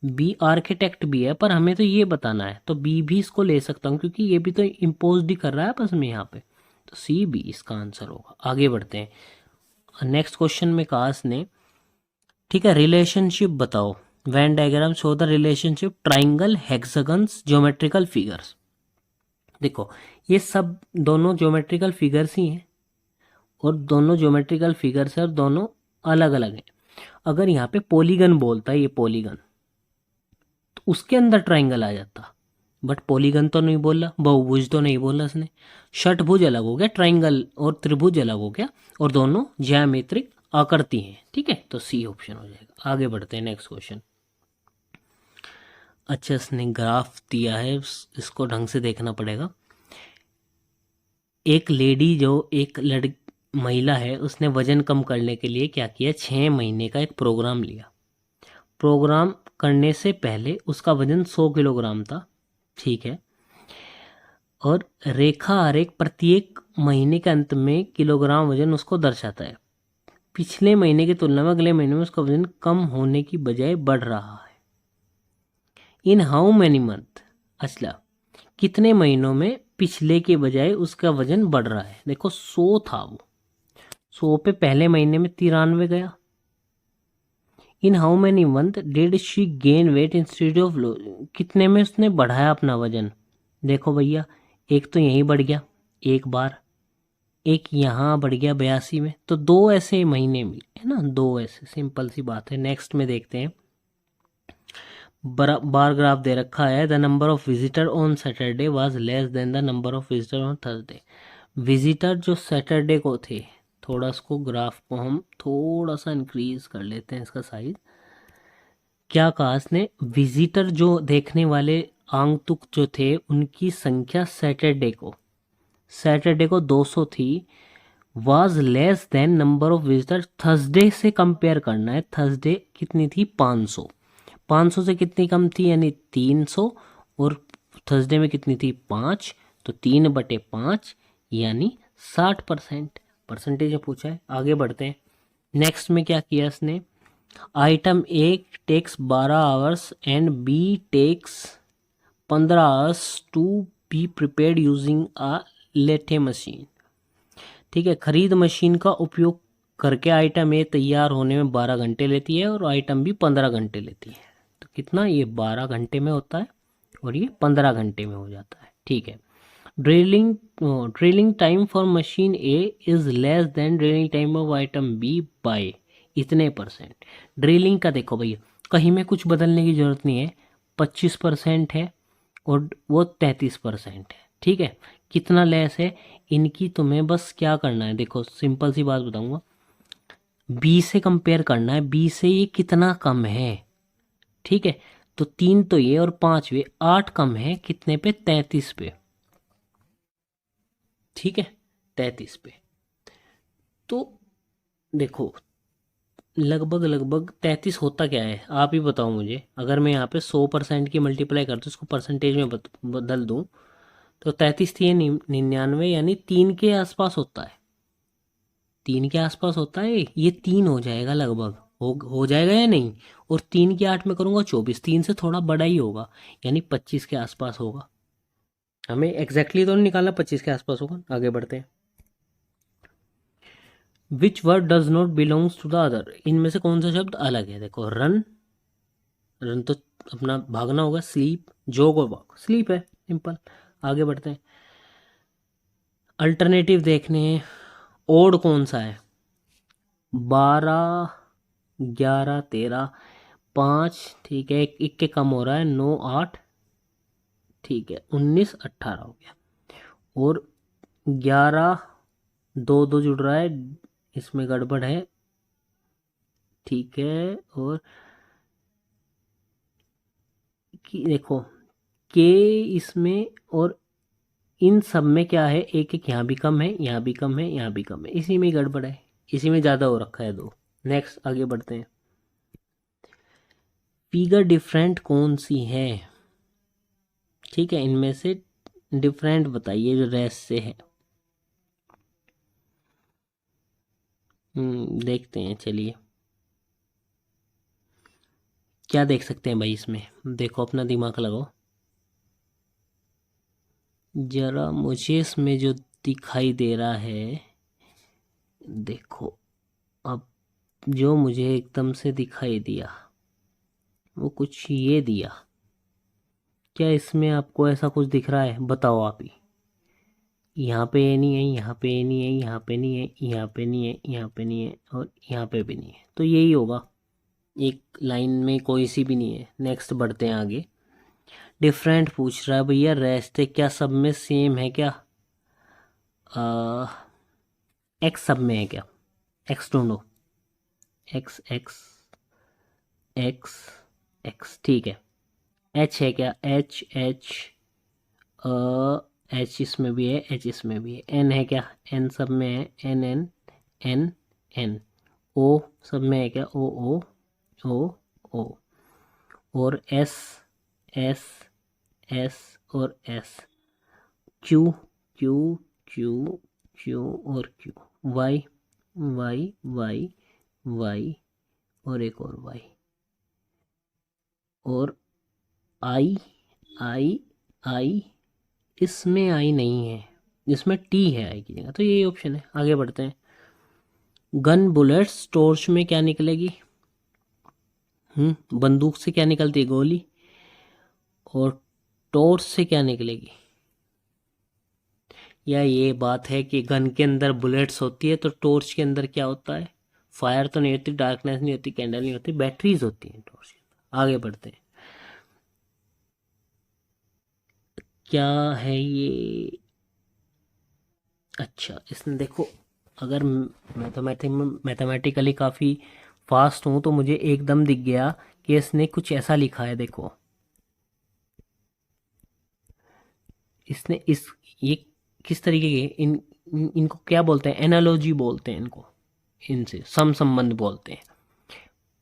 बी आर्किटेक्ट भी है, पर हमें तो ये बताना है, तो बी भी इसको ले सकता हूँ क्योंकि ये भी तो इम्पोज ही कर रहा है आपस में यहाँ पे। तो सी बी इसका आंसर होगा। आगे बढ़ते हैं। नेक्स्ट क्वेश्चन में कहा इसने, ठीक है, रिलेशनशिप बताओ, Venn diagram show the relationship triangle hexagons geometrical figures. देखो ये सब दोनों ज्योमेट्रिकल फिगर्स ही हैं, और दोनों ज्योमेट्रिकल फिगर्स है और दोनों अलग अलग हैं। अगर यहाँ पे पॉलीगन बोलता है, ये पॉलीगन, तो उसके अंदर ट्राइंगल आ जाता, बट पॉलीगन तो नहीं बोला, बहुभुज तो नहीं बोला इसने। षटभुज अलग हो गया, ट्राइंगल और त्रिभुज अलग हो गया, और दोनों ज्यामितिक आकृति हैं। ठीक है, तो सी ऑप्शन हो जाएगा। आगे बढ़ते हैं, नेक्स्ट क्वेश्चन। अच्छा, इसने ग्राफ दिया है, इसको ढंग से देखना पड़ेगा। एक लेडी जो एक महिला है, उसने वजन कम करने के लिए क्या किया, 6 महीने का एक प्रोग्राम लिया। प्रोग्राम करने से पहले उसका वजन 100 किलोग्राम था। ठीक है, और रेखा आरेख प्रत्येक महीने के अंत में किलोग्राम वजन उसको दर्शाता है। पिछले महीने की तुलना में अगले महीने में उसका वजन कम होने की बजाय बढ़ रहा है। इन हाउ मैनी मंथ, अच्छा कितने महीनों में पिछले के बजाय उसका वजन बढ़ रहा है। देखो 100 था वो, 100 पे पहले महीने में 93 गया। In how many month did she gain weight instead of low, कितने में उसने बढ़ाया अपना वजन। देखो भैया, एक तो यहीं बढ़ गया एक बार, एक यहाँ बढ़ गया 82 में, तो 2 ऐसे महीने मिले है ना, 2 ऐसे, सिंपल सी बात है। नेक्स्ट में देखते हैं, बार ग्राफ दे रखा है, the number of visitor on Saturday was less than the number of visitor on Thursday. Visitor जो सैटरडे को थे, थोड़ा इसको ग्राफ को हम थोड़ा सा इंक्रीज कर लेते हैं इसका साइज। क्या कहा इसने, विजिटर जो देखने वाले आगंतुक जो थे उनकी संख्या सैटरडे को 200 थी, was less than number of visitor Thursday से कंपेयर करना है। थर्सडे कितनी थी, 500, 500 से कितनी कम थी यानी 300, और थर्सडे में कितनी थी 5, तो 3/5 यानी 60%। परसेंटेज में पूछा है। आगे बढ़ते हैं, नेक्स्ट में क्या किया इसने, item A takes 12 hours and B takes 15 hours to be prepared using a lathe machine. ठीक है, खरीद मशीन का उपयोग करके आइटम ए तैयार होने में 12 घंटे लेती है और आइटम बी 15 घंटे लेती है। तो कितना, ये 12 घंटे में होता है और ये 15 घंटे में हो जाता है। ठीक है, drilling time for machine A is less than drilling time of item B by इतने %। ड्रिलिंग का देखो भैया, कहीं में कुछ बदलने की जरूरत नहीं है, 25% है और वो 33% है। ठीक है, कितना लेस है इनकी, तुम्हें बस क्या करना है, देखो सिंपल सी बात बताऊंगा, बी से कंपेयर करना है, बी से ये कितना कम है। ठीक है, तो 3 तो ये और 5 वे, 8 कम है कितने पे, 33 पे। ठीक है, 33 पे। तो देखो लगभग 33 होता क्या है, आप ही बताओ मुझे। अगर मैं यहाँ पे 100% की मल्टीप्लाई करता हूँ, उसको परसेंटेज में बदल दूँ, तो 33 थी 99, यानी 3 के आसपास होता है, 3 के आसपास होता है। ये 3 हो जाएगा लगभग, हो जाएगा या नहीं। और 3 के 8 में करूँगा 24, 3 से थोड़ा बड़ा ही होगा, यानी 25 के आसपास होगा। हमें एग्जैक्टली तो नहीं निकालना, 25 के आसपास होगा। आगे बढ़ते हैं। Which word does not belongs to the other, इनमें से कौन सा शब्द अलग है? देखो, रन, रन तो अपना भागना होगा। स्लीप, जोग और वॉक, स्लीप है, सिंपल। आगे बढ़ते हैं। अल्टरनेटिव देखने हैं। ओड कौन सा है? 12, 11, 13, 5, ठीक है, एक के कम हो रहा है, 9, 8, ठीक है, 19, 18 हो गया। और 11, दो दो जुड़ रहा है, इसमें गड़बड़ है, ठीक है। और देखो, के इसमें और इन सब में क्या है, एक एक यहाँ भी कम है, यहाँ भी कम है, यहाँ भी कम है, इसी में गड़बड़ है, इसी में ज़्यादा हो रखा है दो। नेक्स्ट आगे बढ़ते हैं। फिगर डिफरेंट कौन सी है? ठीक है, इनमें से डिफरेंट बताइए जो रेस से है। देखते हैं, चलिए। क्या देख सकते हैं भाई इसमें? देखो, अपना दिमाग लगाओ जरा। मुझे इसमें जो दिखाई दे रहा है, देखो, अब जो मुझे एकदम से दिखाई दिया वो कुछ ये दिया। क्या इसमें आपको ऐसा कुछ दिख रहा है? बताओ आप ही। यहाँ पे ये नहीं है, यहाँ पे ये नहीं है, यहाँ पे नहीं है, यहाँ पे नहीं है, यहाँ पे नहीं है, और यहाँ पे भी नहीं है, तो यही होगा। एक लाइन में कोई सी भी नहीं है। नेक्स्ट बढ़ते हैं आगे। डिफरेंट पूछ रहा है भैया, रेस्ट क्या सब में सेम है क्या? एक्स सब में है क्या? एक्स ढूंढो। एक्स एक्स एक्स एक्स, ठीक है। एच है क्या? एच एच, एच इसमें भी है, एच इसमें भी है। एन है क्या? एन सब में है, N N N N. O सब में है क्या? O O O O. और एस एस एस और S. Q Q Q Q और Q. Y Y Y Y और एक और वाई। और आई आई आई, इसमें आई नहीं है, इसमें टी है आई की जगह, तो यही ऑप्शन है। आगे बढ़ते हैं। गन बुलेट्स, टॉर्च में क्या निकलेगी? बंदूक से क्या निकलती है? गोली। और टॉर्च से क्या निकलेगी? या ये बात है कि गन के अंदर बुलेट्स होती है तो टॉर्च के अंदर क्या होता है? फायर तो नहीं होती, डार्कनेस नहीं होती, कैंडल नहीं होती, बैटरीज होती हैं टॉर्च के अंदर। आगे बढ़ते हैं। क्या है ये? अच्छा, इसने देखो, अगर मैथमेटिकली काफ़ी फास्ट हूँ तो मुझे एकदम दिख गया कि इसने कुछ ऐसा लिखा है। देखो, इसने इस ये किस तरीके के इनको क्या बोलते हैं? एनालॉजी बोलते हैं इनको, इनसे सम संबंध बोलते हैं।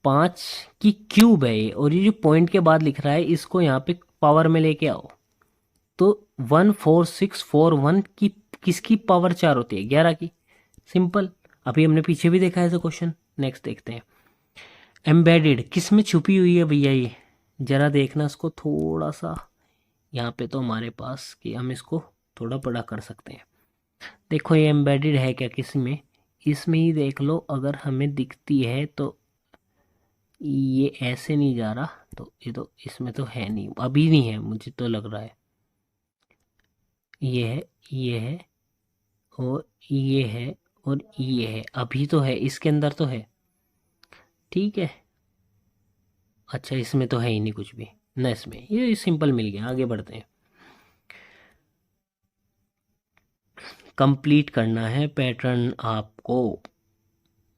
5 की क्यूब है ये, और ये जो पॉइंट के बाद लिख रहा है इसको यहाँ पे पावर में लेके आओ, तो 14641 की किसकी पावर 4 होती है? 11 की। सिंपल। अभी हमने पीछे भी देखा है ऐसा क्वेश्चन। नेक्स्ट देखते हैं। एम्बेडेड किस में छुपी हुई है भैया ये? जरा देखना इसको थोड़ा सा। यहाँ पे तो हमारे पास कि हम इसको थोड़ा बड़ा कर सकते हैं। देखो, ये एम्बेडेड है क्या किसी में? इसमें ही देख लो, अगर हमें दिखती है तो ये ऐसे नहीं जा रहा, तो ये तो इसमें तो है नहीं, अभी नहीं है, मुझे तो लग रहा है। ये है, ये है, और ये है, और ये है, अभी तो है, इसके अंदर तो है। ठीक है। अच्छा, इसमें तो है ही नहीं कुछ भी ना, इसमें ये सिंपल मिल गया। आगे बढ़ते हैं। कंप्लीट करना है पैटर्न आपको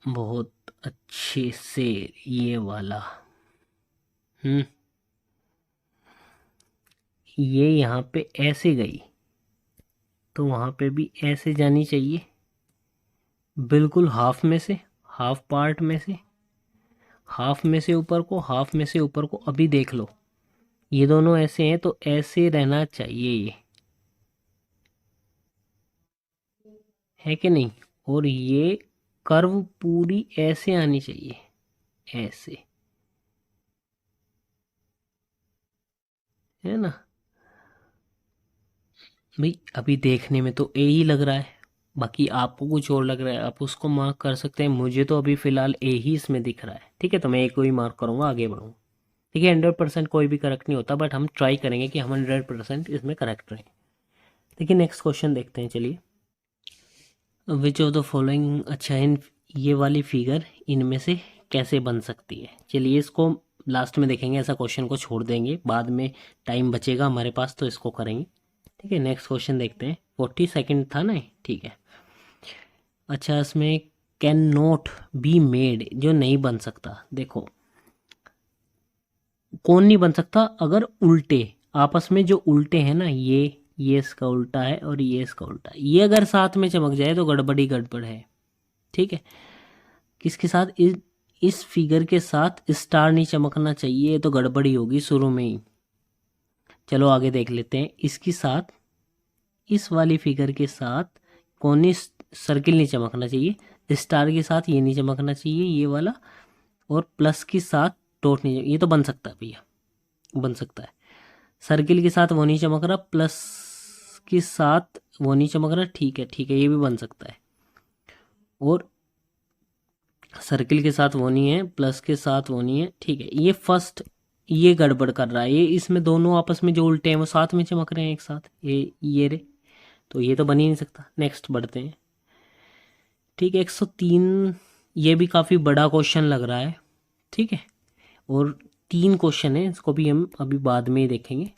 बहुत अच्छे से, ये वाला। हम्म ये यहाँ पे ऐसे गई तो वहाँ पे भी ऐसे जानी चाहिए, बिल्कुल हाफ में से, हाफ पार्ट में से, हाफ में से ऊपर को, हाफ में से ऊपर को। अभी देख लो, ये दोनों ऐसे हैं तो ऐसे रहना चाहिए ये, है कि नहीं? और ये कर्व पूरी ऐसे आनी चाहिए, ऐसे, है ना? भाई अभी देखने में तो ए ही लग रहा है, बाकी आपको कुछ और लग रहा है आप उसको मार्क कर सकते हैं। मुझे तो अभी फ़िलहाल ए ही इसमें दिख रहा है, ठीक है, तो मैं ए को ही मार्क करूँगा, आगे बढ़ूँगा। ठीक है, 100% कोई भी करेक्ट नहीं होता, बट हम ट्राई करेंगे कि हम 100% इसमें करेक्ट रहें। देखिए नेक्स्ट क्वेश्चन देखते हैं, चलिए। विच ऑफ द फॉलोइंग, अच्छा इन ये वाली फिगर इनमें से कैसे बन सकती है, चलिए इसको लास्ट में देखेंगे, ऐसा क्वेश्चन को छोड़ देंगे, बाद में टाइम बचेगा हमारे पास तो इसको करेंगे। ठीक है, नेक्स्ट क्वेश्चन देखते हैं। 40 सेकेंड था ना, ठीक है। अच्छा, इसमें कैन नॉट बी मेड, जो नहीं बन सकता, देखो कौन नहीं बन सकता, अगर उल्टे आपस में जो उल्टे हैं ना, ये इसका उल्टा है और ये इसका उल्टा है, ये अगर साथ में चमक जाए तो गड़बड़ी गड़बड़ है। ठीक है, किसके साथ, इस फिगर के साथ स्टार नहीं चमकना चाहिए, तो गड़बड़ी होगी शुरू में ही। चलो आगे देख लेते हैं, इसके साथ, इस वाली फिगर के साथ कोनी सर्किल नहीं चमकना चाहिए, स्टार के साथ ये नहीं चमकना चाहिए ये वाला, और प्लस के साथ डॉट नहीं, ये तो बन सकता है भैया, बन सकता है। सर्किल के साथ वो नहीं चमक रहा, प्लस के साथ वो नहीं चमक रहा, ठीक है ठीक है, ये भी बन सकता है। और सर्किल के साथ वो नहीं है, प्लस के साथ वो नहीं है, ठीक है। ये फर्स्ट, ये गड़बड़ कर रहा है, ये इसमें दोनों आपस में जो उल्टे हैं वो साथ में चमक रहे हैं एक साथ, ये रे, तो ये तो बन ही नहीं सकता। नेक्स्ट बढ़ते हैं। ठीक है, 103, ये भी काफ़ी बड़ा क्वेश्चन लग रहा है, ठीक है, और 3 क्वेश्चन है, इसको भी हम अभी बाद में ही देखेंगे,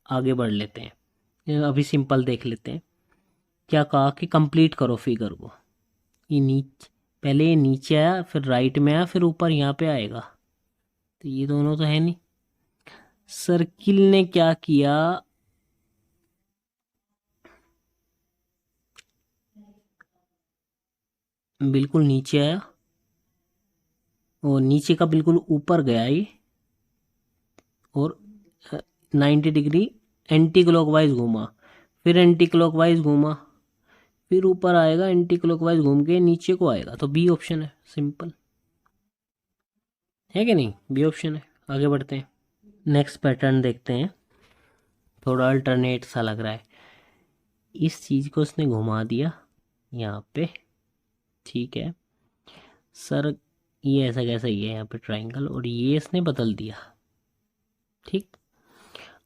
आगे बढ़ लेते हैं। अभी सिंपल देख लेते हैं। क्या कहा कि कंप्लीट करो फिगर को, ये नीचे, पहले ये नीचे आया, फिर राइट में आया, फिर ऊपर यहाँ पे आएगा, तो ये दोनों तो है नहीं। सर्किल ने क्या किया, बिल्कुल नीचे आया और नीचे का बिल्कुल ऊपर गया ये, और 90 डिग्री एंटी क्लॉकवाइज घूमा, फिर एंटी क्लॉकवाइज घूमा, फिर ऊपर आएगा, एंटी क्लॉकवाइज घूम के नीचे को आएगा, तो बी ऑप्शन है, सिंपल है कि नहीं, बी ऑप्शन है। आगे बढ़ते हैं, नेक्स्ट पैटर्न देखते हैं, थोड़ा अल्टरनेट सा लग रहा है। इस चीज़ को उसने घुमा दिया यहाँ पे, ठीक है सर, ये ऐसा कैसा, ये यहाँ पे ट्राइंगल, और ये इसने बदल दिया, ठीक।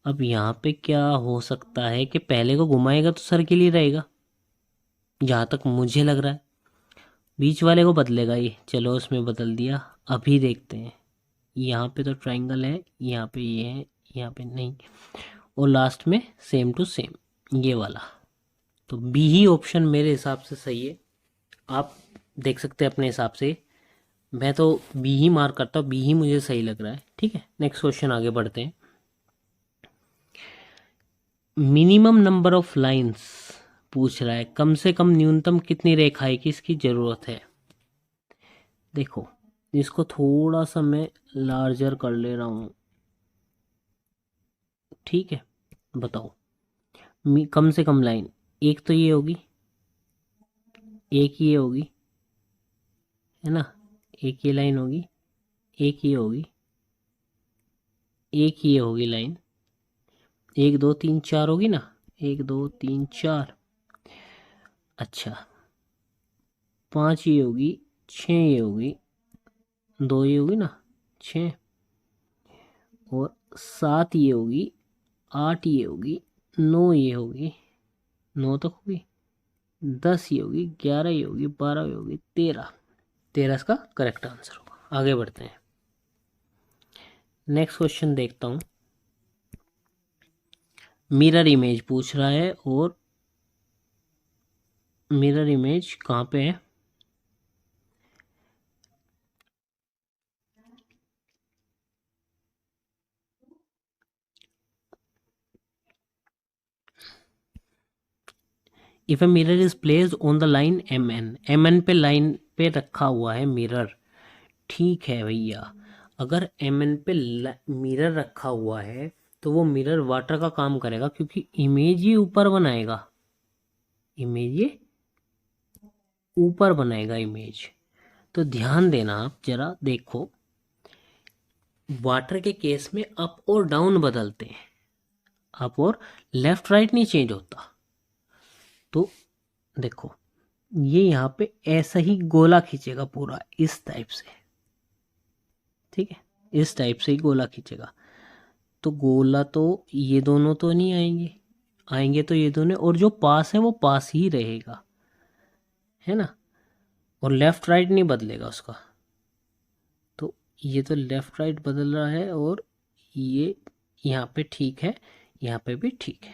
अब यहाँ पे क्या हो सकता है कि पहले को घुमाएगा तो सर्किल ही रहेगा, जहाँ तक मुझे लग रहा है, बीच वाले को बदलेगा ये, चलो उसमें बदल दिया। अभी देखते हैं, यहाँ पे तो ट्राइंगल है, यहाँ पे ये है, यहाँ पे नहीं, और लास्ट में सेम टू सेम ये वाला, तो बी ही ऑप्शन मेरे हिसाब से सही है। आप देख सकते हैं अपने हिसाब से, मैं तो बी ही मार्क करता हूँ, बी ही मुझे सही लग रहा है। ठीक है, नेक्स्ट क्वेश्चन आगे बढ़ते हैं। मिनिमम नंबर ऑफ लाइंस पूछ रहा है, कम से कम न्यूनतम कितनी रेखाएं की इसकी ज़रूरत है। देखो इसको थोड़ा सा मैं लार्जर कर ले रहा हूँ, ठीक है, बताओ कम से कम लाइन, एक तो ये होगी, एक ये होगी, है ना, एक ये लाइन होगी, एक ये होगी, एक ये होगी लाइन, 1 2 3 4 होगी ना, 1 2 3 4, अच्छा 5 ये होगी, 6 ये होगी, 2 ये होगी ना, 6, और 7 ये होगी, 8 ये होगी, 9 ये होगी, 9 तक होगी, 10 ये होगी, 11 ये होगी, 12 ये होगी, 13, 13 इसका करेक्ट आंसर होगा। आगे बढ़ते हैं, नेक्स्ट क्वेश्चन देखता हूँ। मिरर इमेज पूछ रहा है, और मिरर इमेज कहाँ पे है, if a mirror is placed on the line M N पे, लाइन पे रखा हुआ है मिरर, ठीक है भैया, अगर एम एन पे मिरर रखा हुआ है तो वो मिरर वाटर का काम करेगा, क्योंकि इमेज ही ऊपर बनाएगा, इमेज ये ऊपर बनाएगा इमेज। तो ध्यान देना आप जरा देखो, वाटर के केस में अप और डाउन बदलते हैं, अप और लेफ्ट राइट नहीं चेंज होता। तो देखो ये यहाँ पे ऐसा ही गोला खींचेगा पूरा इस टाइप से, ठीक है, इस टाइप से ही गोला खींचेगा। तो गोला तो ये दोनों तो नहीं आएंगे, आएंगे तो ये दोनों, और जो पास है वो पास ही रहेगा, है ना, और लेफ्ट राइट नहीं बदलेगा उसका। तो ये तो लेफ्ट राइट बदल रहा है, और ये यहाँ पे ठीक है, यहाँ पे भी ठीक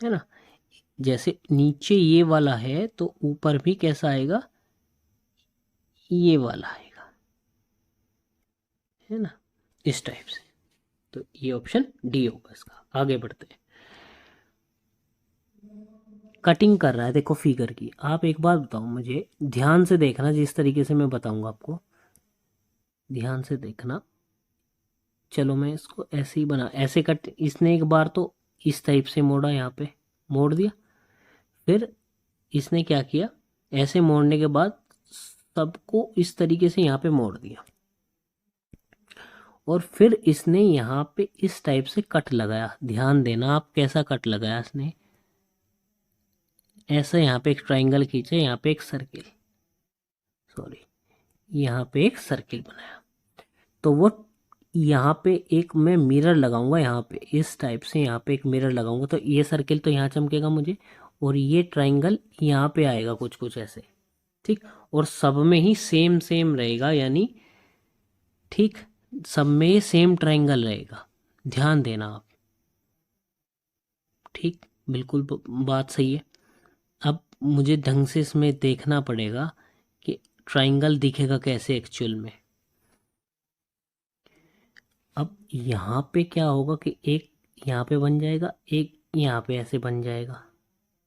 है ना। जैसे नीचे ये वाला है तो ऊपर भी कैसा आएगा, ये वाला आएगा, है ना, इस टाइप से। तो ये ऑप्शन डी होगा इसका। आगे बढ़ते हैं। कटिंग कर रहा है देखो फिगर की। आप एक बात बताओ मुझे, ध्यान से देखना, जिस तरीके से मैं बताऊंगा आपको ध्यान से देखना। चलो मैं इसको ऐसे ही बना, ऐसे कट, इसने एक बार तो इस टाइप से मोड़ा, यहाँ पे मोड़ दिया, फिर इसने क्या किया, ऐसे मोड़ने के बाद सबको इस तरीके से यहाँ पे मोड़ दिया, और फिर इसने यहाँ पे इस टाइप से कट लगाया। ध्यान देना आप कैसा कट लगाया इसने, ऐसा यहाँ पे एक ट्राइंगल खींचा, यहाँ पे एक सर्किल, सॉरी यहाँ पे एक सर्किल बनाया। तो वो यहाँ पे एक मैं मिरर लगाऊंगा, यहाँ पे इस टाइप से यहाँ पे एक मिरर लगाऊंगा, तो ये सर्किल तो यहाँ चमकेगा मुझे, और ये ट्राइंगल यहाँ पे आएगा कुछ कुछ ऐसे, ठीक, और सब में ही सेम सेम रहेगा, यानी ठीक सब में सेम ट्राइंगल रहेगा। ध्यान देना आप, ठीक, बिल्कुल बात सही है। अब मुझे ढंग से इसमें देखना पड़ेगा कि ट्राइंगल दिखेगा कैसे एक्चुअल में। अब यहाँ पे क्या होगा कि एक यहाँ पे बन जाएगा, एक यहाँ पे ऐसे बन जाएगा,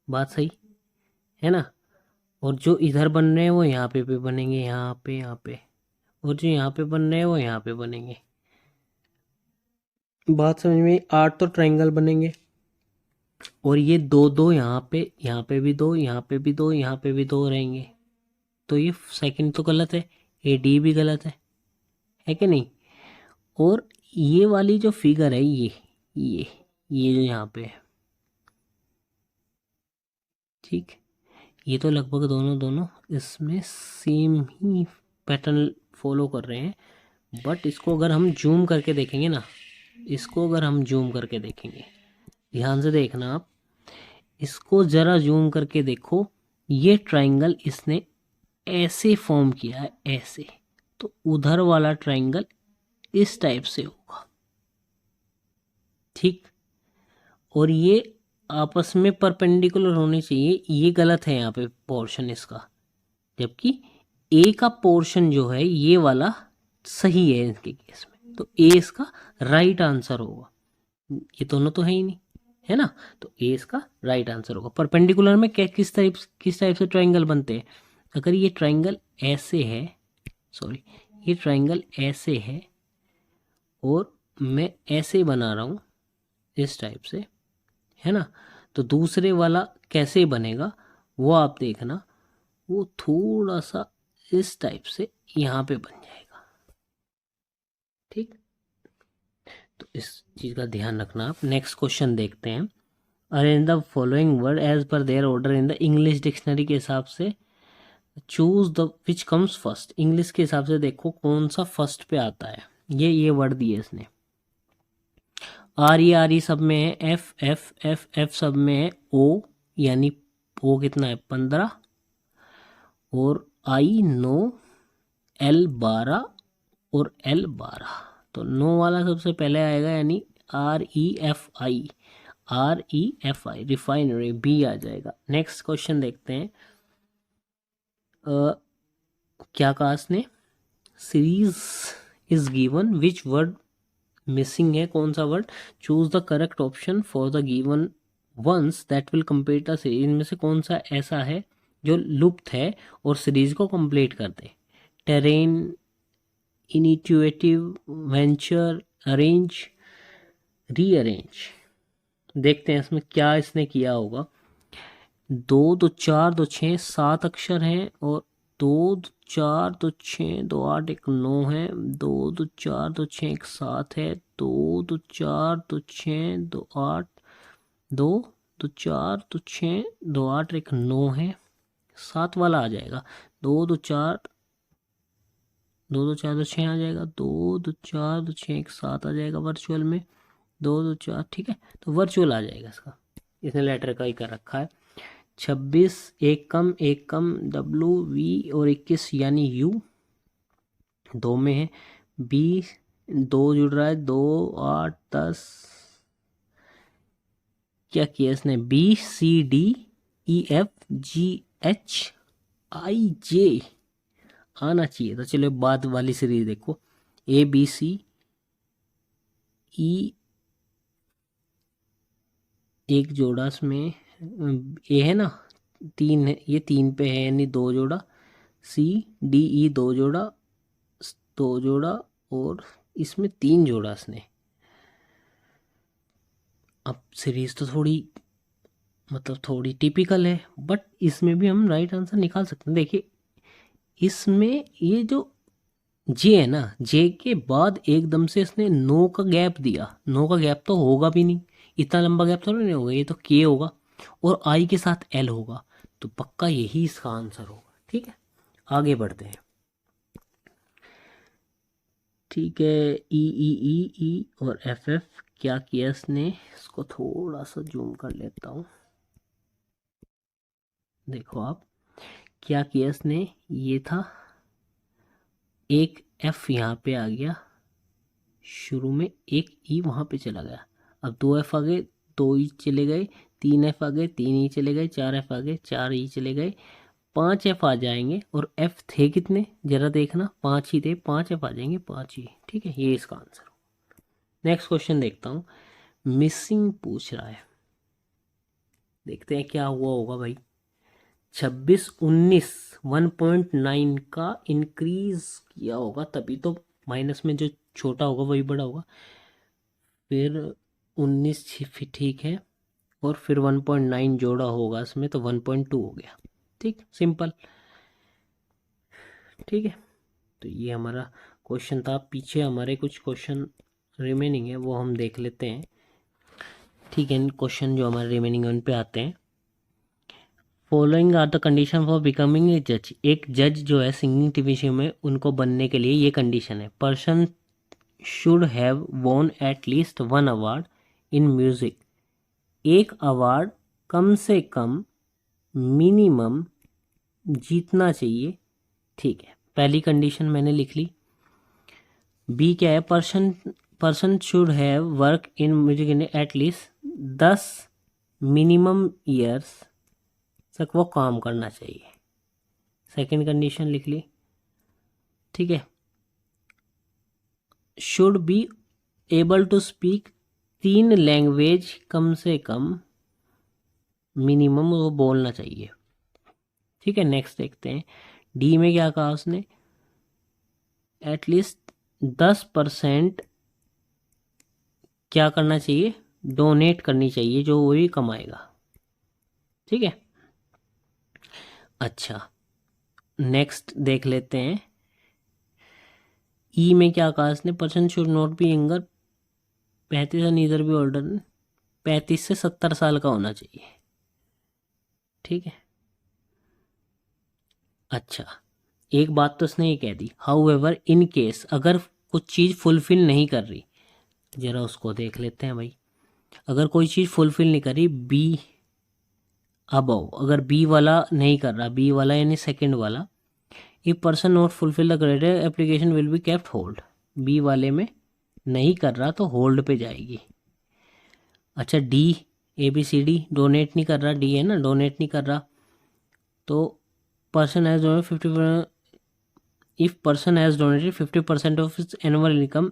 बात सही है ना, और जो इधर बन रहे हैं वो यहाँ पे भी बनेंगे, यहाँ पे, यहाँ पे, और जो यहाँ पे बन रहे हैं वो यहाँ पे बनेंगे। बात समझ में, 8 तो ट्राइंगल बनेंगे, और ये दो दो यहाँ पे भी दो, यहाँ पे भी दो, यहाँ पे भी दो रहेंगे। तो ये सेकंड तो गलत है, ए डी भी गलत है कि नहीं। और ये वाली जो फिगर है, ये जो यहाँ पे है, ठीक, ये तो लगभग दोनों दोनों इसमें सेम ही पैटर्न फॉलो कर रहे हैं। बट इसको अगर हम जूम करके देखेंगे ना, इसको अगर हम जूम करके देखेंगे, ध्यान से देखना आप, इसको ज़रा जूम करके देखो, ये ट्राइंगल इसने ऐसे फॉर्म किया है, ऐसे, तो उधर वाला ट्राइंगल इस टाइप से होगा, ठीक, और ये आपस में परपेंडिकुलर होने चाहिए, ये गलत है यहाँ पे पोर्शन इसका, जबकि ए का पोर्शन जो है ये वाला सही है इनके केस में, तो ए इसका राइट आंसर होगा। ये दोनों तो है ही नहीं, है ना, तो ए इसका राइट आंसर होगा। परपेंडिकुलर में क्या किस टाइप से ट्राइंगल बनते हैं, अगर ये ट्राइंगल ऐसे है, सॉरी ये ट्राइंगल ऐसे है और मैं ऐसे बना रहा हूँ इस टाइप से, है ना, तो दूसरे वाला कैसे बनेगा वो आप देखना, वो थोड़ा सा इस टाइप से यहाँ पे बन जाएगा, ठीक। तो इस चीज़ का ध्यान रखना आप। नेक्स्ट क्वेश्चन देखते हैं। Arrange the following word as per their order in the English dictionary के हिसाब से choose the which comes first. English के हिसाब से देखो कौन सा फर्स्ट पे आता है। ये वर्ड दिए इसने, आर ई सब में है, एफ एफ एफ एफ सब में है, ओ यानी ओ कितना है 15, और आई 9, एल 12 और एल 12, तो 9 वाला सबसे पहले आएगा, यानी R E F I, refinery, B आ जाएगा। नेक्स्ट क्वेश्चन देखते हैं। क्या कहा इसने, series is given which word missing है, कौन सा word, choose the correct option for the given ones that will complete the series. इनमें से कौन सा ऐसा है जो लुप्त है और सीरीज को कंप्लीट कर दे। Terrain, initiative, venture, arrange, rearrange. देखते हैं इसमें क्या इसने किया होगा। 2 2 4 2 6 7 अक्षर हैं, और 2 4 2 6 2 8 1 9 है, 2 2 4 2 6 1 7 है, 2 2 4 2 6 2 8 2 2 4 2 6 2 8 एक 9 है, 7 वाला आ जाएगा। 2 2 4 2 2 4 2 6 आ जाएगा। 2 2 4 2 6 एक 7 आ जाएगा वर्चुअल में। 2 2 4 ठीक है, तो वर्चुअल आ जाएगा इसका, इसने लेटर का ही कर रखा है। 26 एक कम W V और 21 यानी U 2 में है। B 2 जुड़ रहा है, 2 8 10 क्या किया इसने, B C D E F G H I J आना चाहिए था। चलो बाद वाली सीरीज देखो, A B C E एक जोड़ा इसमें ए है ना, 3 है, ये 3 पे है यानी 2 जोड़ा। C D E 2 जोड़ा और इसमें 3 जोड़ा इसने। अब सीरीज तो थोड़ी मतलब थोड़ी टिपिकल है, बट इसमें भी हम राइट आंसर निकाल सकते हैं। देखिए इसमें ये जो जे है ना, जे के बाद एकदम से इसने 9 का गैप दिया। 9 का गैप तो होगा भी नहीं, इतना लंबा गैप तो नहीं होगा, ये तो के होगा और आई के साथ एल होगा, तो पक्का यही इसका आंसर होगा। ठीक है, आगे बढ़ते हैं। ठीक है, ई ई ई ई और एफ एफ क्या किया इसने, इसको थोड़ा सा जूम कर लेता हूँ। देखो आप क्या किया इसने, ये था एक एफ यहाँ पे आ गया शुरू में, एक ई वहाँ पे चला गया। अब 2 एफ आ गए, 2 ई चले गए, 3 एफ आ गए, 3 ई चले गए, 4 एफ आ गए, 4 ई चले गए, 5 एफ आ जाएंगे। और एफ थे कितने जरा देखना, 5 ही थे, 5 एफ आ जाएंगे, 5 ही। ठीक है, ये इसका आंसर। नेक्स्ट क्वेश्चन देखता हूँ, मिसिंग पूछ रहा है, देखते हैं क्या हुआ होगा भाई। 26 19 1.9 का इंक्रीज किया होगा तभी तो माइनस में जो छोटा होगा वही बड़ा होगा। फिर 19 ठीक है, और फिर 1.9 जोड़ा होगा इसमें तो 1.2 हो गया। ठीक, सिंपल। ठीक है, तो ये हमारा क्वेश्चन था। पीछे हमारे कुछ क्वेश्चन रिमेनिंग है वो हम देख लेते हैं। ठीक है, क्वेश्चन जो हमारे रिमेनिंग है उन पे आते हैं। Following are the condition for becoming a जज। एक जज जो है सिंगिंग टीवी शो में, उनको बनने के लिए ये कंडीशन है, person should have von at least 1 award in music. एक अवार्ड कम से कम मिनिमम जीतना चाहिए। ठीक है, पहली कंडीशन मैंने लिख ली। बी क्या है, person should have work in music in at least 10 minimum years तक वो काम करना चाहिए। सेकंड कंडीशन लिख ली। ठीक है, should be able to speak 3 language कम से कम मिनिमम वो बोलना चाहिए। ठीक है, नेक्स्ट देखते हैं। डी में क्या कहा उसने, एटलीस्ट 10% क्या करना चाहिए, डोनेट करनी चाहिए जो वो भी कमाएगा। ठीक है, अच्छा नेक्स्ट देख लेते हैं। ई में क्या कहा इसने, person should not be younger 35 neither भी ओल्डर 35 से 70 साल का होना चाहिए। ठीक है, अच्छा एक बात तो उसने ये कह दी, हाउ एवर इन केस अगर कुछ चीज़ फुलफिल नहीं कर रही, जरा उसको देख लेते हैं भाई। अगर कोई चीज़ फुलफिल नहीं कर रही, बी अबव, अगर बी वाला नहीं कर रहा, बी वाला यानी सेकंड वाला, if person not fulfil the criteria application will be kept hold. B वाले में नहीं कर रहा तो होल्ड पे जाएगी। अच्छा D, A B C D donate नहीं कर रहा, डी है ना, डोनेट नहीं कर रहा, तो person has donated 50, if person has donated 50% of his annual income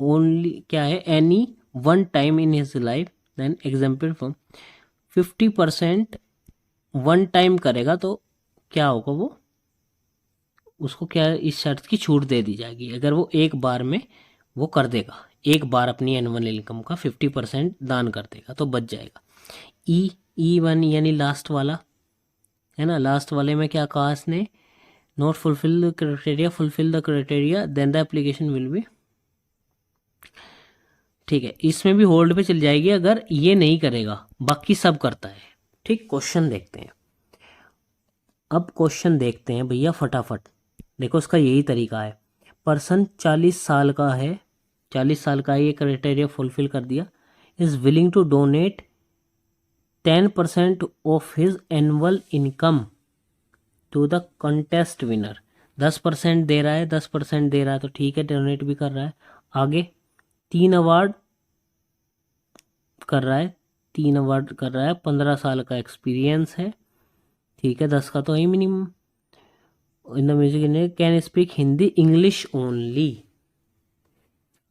only क्या है, any one time in his life, then example from 50% one time करेगा तो क्या होगा, वो उसको क्या इस शर्त की छूट दे दी जाएगी, अगर वो एक बार में वो कर देगा, एक बार अपनी एनुअल इनकम का 50% दान कर देगा तो बच जाएगा। ई वन यानी लास्ट वाला है ना, लास्ट वाले में क्या कहा इसने, not fulfil the criteria, fulfil the criteria then the application will be ठीक है, इसमें भी होल्ड पे चल जाएगी अगर ये नहीं करेगा, बाकी सब करता है। ठीक, क्वेश्चन देखते हैं। अब क्वेश्चन देखते हैं भैया फटाफट। देखो उसका यही तरीका है। पर्सन 40 साल का है, 40 साल का ये क्राइटेरिया फुलफिल कर दिया। Is willing to donate 10% of his annual income to the contest winner. 10% दे रहा है, 10% दे रहा है तो ठीक है, डोनेट भी कर रहा है। आगे 3 अवार्ड कर रहा है, 3 अवार्ड कर रहा है, 15 साल का एक्सपीरियंस है, ठीक है, 10 का तो है minimum. In the music in can speak Hindi English only.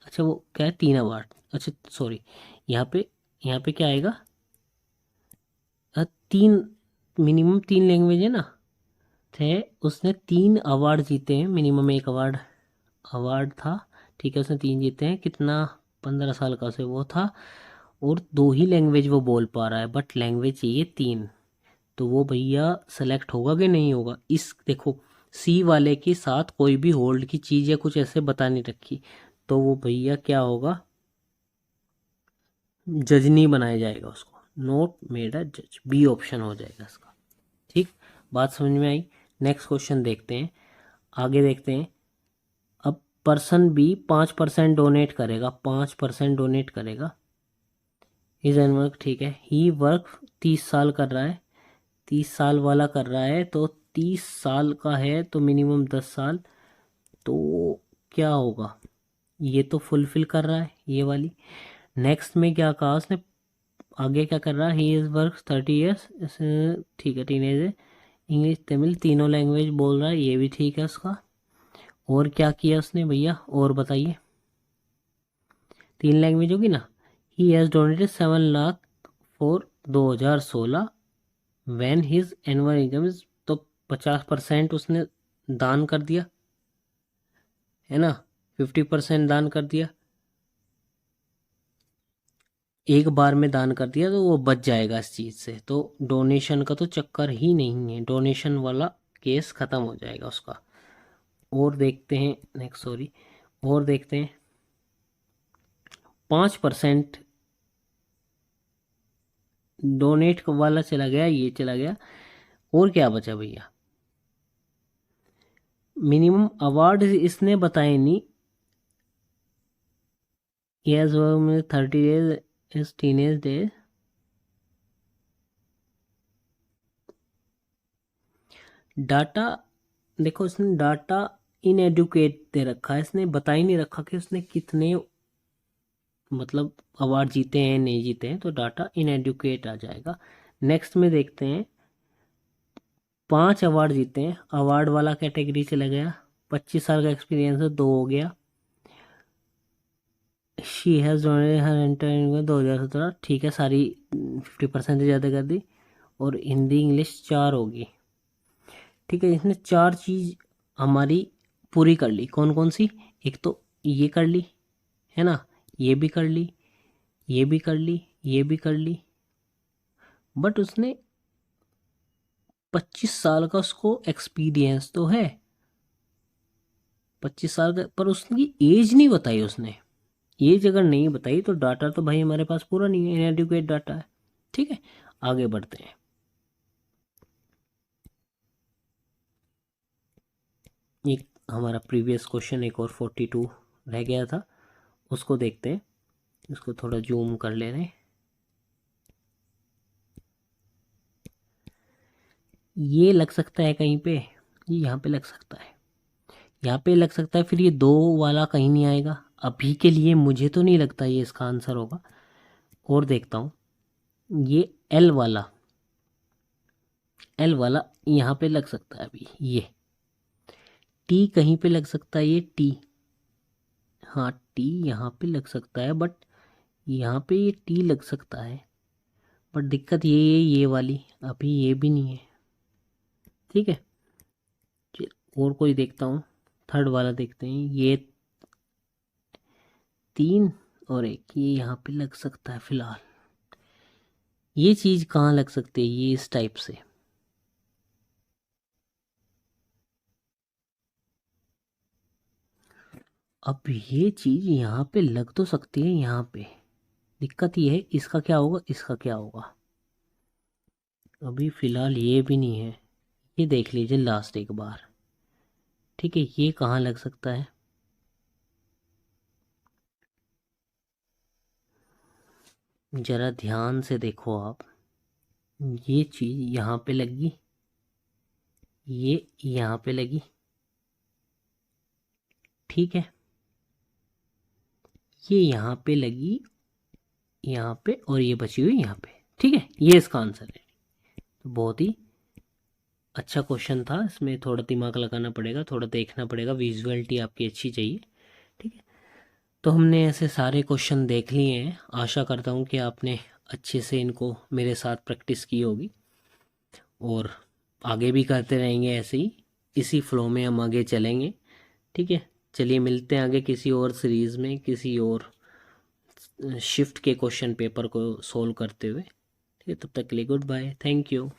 अच्छा वो क्या है, 3 अवार्ड, अच्छा सॉरी, यहाँ पे क्या आएगा, 3, मिनिमम 3 लैंग्वेज है ना, थे उसने 3 अवार्ड जीते हैं, मिनिमम 1 अवार्ड अवार्ड था, ठीक है, उसने 3 जीते हैं, कितना, 15 साल का से वो था, और 2 ही लैंग्वेज वो बोल पा रहा है, बट लैंग्वेज चाहिए 3। तो वो भैया सेलेक्ट होगा कि नहीं होगा। इस देखो सी वाले के साथ कोई भी होल्ड की चीज़ या कुछ ऐसे बता नहीं रखी, तो वो भैया क्या होगा, जज नहीं बनाया जाएगा उसको, नोट मेड अ जज, बी ऑप्शन हो जाएगा इसका। ठीक, बात समझ में आई। नेक्स्ट क्वेश्चन देखते हैं, आगे देखते हैं। अब पर्सन बी 5% डोनेट करेगा, 5% डोनेट करेगा, इज एन वर्क, ठीक है, ही वर्क 30 साल कर रहा है, 30 साल वाला कर रहा है, तो 30 साल का है तो मिनिमम 10 साल, तो क्या होगा, ये तो फुलफिल कर रहा है ये वाली। नेक्स्ट में क्या कहा उसने, आगे क्या कर रहा है, ही इज़ वर्क 30 ईयर्स, ठीक है, टीनेज है, इंग्लिश तमिल तीनों लैंग्वेज बोल रहा है, ये भी ठीक है उसका। और क्या किया उसने भैया, और बताइए, 3 लैंग्वेज होगी ना। He has donated 7 lakh for 2016 when his annual income is, तो 50% उसने दान कर दिया है ना, 50% दान कर दिया, एक बार में दान कर दिया तो वो बच जाएगा इस चीज़ से, तो डोनेशन का तो चक्कर ही नहीं है, डोनेशन वाला केस ख़त्म हो जाएगा उसका। और देखते हैं नेक्स्ट, सॉरी, और देखते हैं 5% डोनेट वाला चला गया, ये चला गया, और क्या बचा भैया, मिनिमम अवार्ड इसने बताए नहीं, यस में 30 days is teenage days, data देखो इसने डाटा इनएडुकेट दे रखा है, इसने बता ही नहीं रखा कि उसने कितने मतलब अवार्ड जीते हैं नहीं जीते हैं, तो डाटा इनएडुकेट आ जाएगा। नेक्स्ट में देखते हैं, 5 अवार्ड जीते हैं, अवार्ड वाला कैटेगरी चला गया, 25 साल का एक्सपीरियंस है, 2 हो गया। She has donated her enter 2017, ठीक है, सारी 50% से ज़्यादा कर दी, और हिंदी इंग्लिश 4 होगी, ठीक है। इसने 4 चीज़ हमारी पूरी कर ली, कौन कौन सी, एक तो ये कर ली है ना, ये भी कर ली, ये भी कर ली, ये भी कर ली, बट उसने 25 साल का उसको एक्सपीरियंस तो है, 25 साल का, पर उसकी एज नहीं बताई उसने। एज अगर नहीं बताई तो डाटा तो भाई हमारे पास पूरा नहीं है, इनएडुकेट डाटा है। ठीक है, आगे बढ़ते हैं। एक हमारा प्रीवियस क्वेश्चन एक और 42 रह गया था, उसको देखते हैं, इसको थोड़ा जूम कर ले रहे हैं। ये लग सकता है कहीं पे, ये यहाँ पे लग सकता है, यहाँ पे लग सकता है, फिर ये 2 वाला कहीं नहीं आएगा अभी के लिए, मुझे तो नहीं लगता ये इसका आंसर होगा। और देखता हूँ, ये एल वाला यहाँ पे लग सकता है, अभी ये टी कहीं पे लग सकता है, ये टी, हाँ टी यहाँ पे लग सकता है, बट यहाँ पे ये टी लग सकता है, बट दिक्कत ये वाली अभी ये भी नहीं है। ठीक है, फिर और कोई देखता हूँ, थर्ड वाला देखते हैं, ये 3 और 1 ये यहाँ पे लग सकता है फिलहाल। ये चीज़ कहाँ लग सकती है, ये इस टाइप से, अब ये चीज़ यहाँ पे लग तो सकती है, यहाँ पे दिक्कत ये है, इसका क्या होगा, इसका क्या होगा। अभी फ़िलहाल ये भी नहीं है, ये देख लीजिए लास्ट एक बार। ठीक है, ये कहाँ लग सकता है, ज़रा ध्यान से देखो आप। ये चीज़ यहाँ पे लगी, ये यहाँ पे लगी, ठीक है, ये यहाँ पे लगी, यहाँ पे, और ये बची हुई यहाँ पे। ठीक है, ये इसका आंसर है। तो बहुत ही अच्छा क्वेश्चन था, इसमें थोड़ा दिमाग लगाना पड़ेगा, थोड़ा देखना पड़ेगा, विजुअलिटी आपकी अच्छी चाहिए। ठीक है, तो हमने ऐसे सारे क्वेश्चन देख लिए हैं। आशा करता हूँ कि आपने अच्छे से इनको मेरे साथ प्रैक्टिस की होगी, और आगे भी करते रहेंगे ऐसे ही, इसी फ्लो में हम आगे चलेंगे। ठीक है, चलिए मिलते हैं आगे किसी और सीरीज़ में, किसी और शिफ्ट के क्वेश्चन पेपर को सोल्व करते हुए। ठीक है, तब तक के लिए गुड बाय, थैंक यू।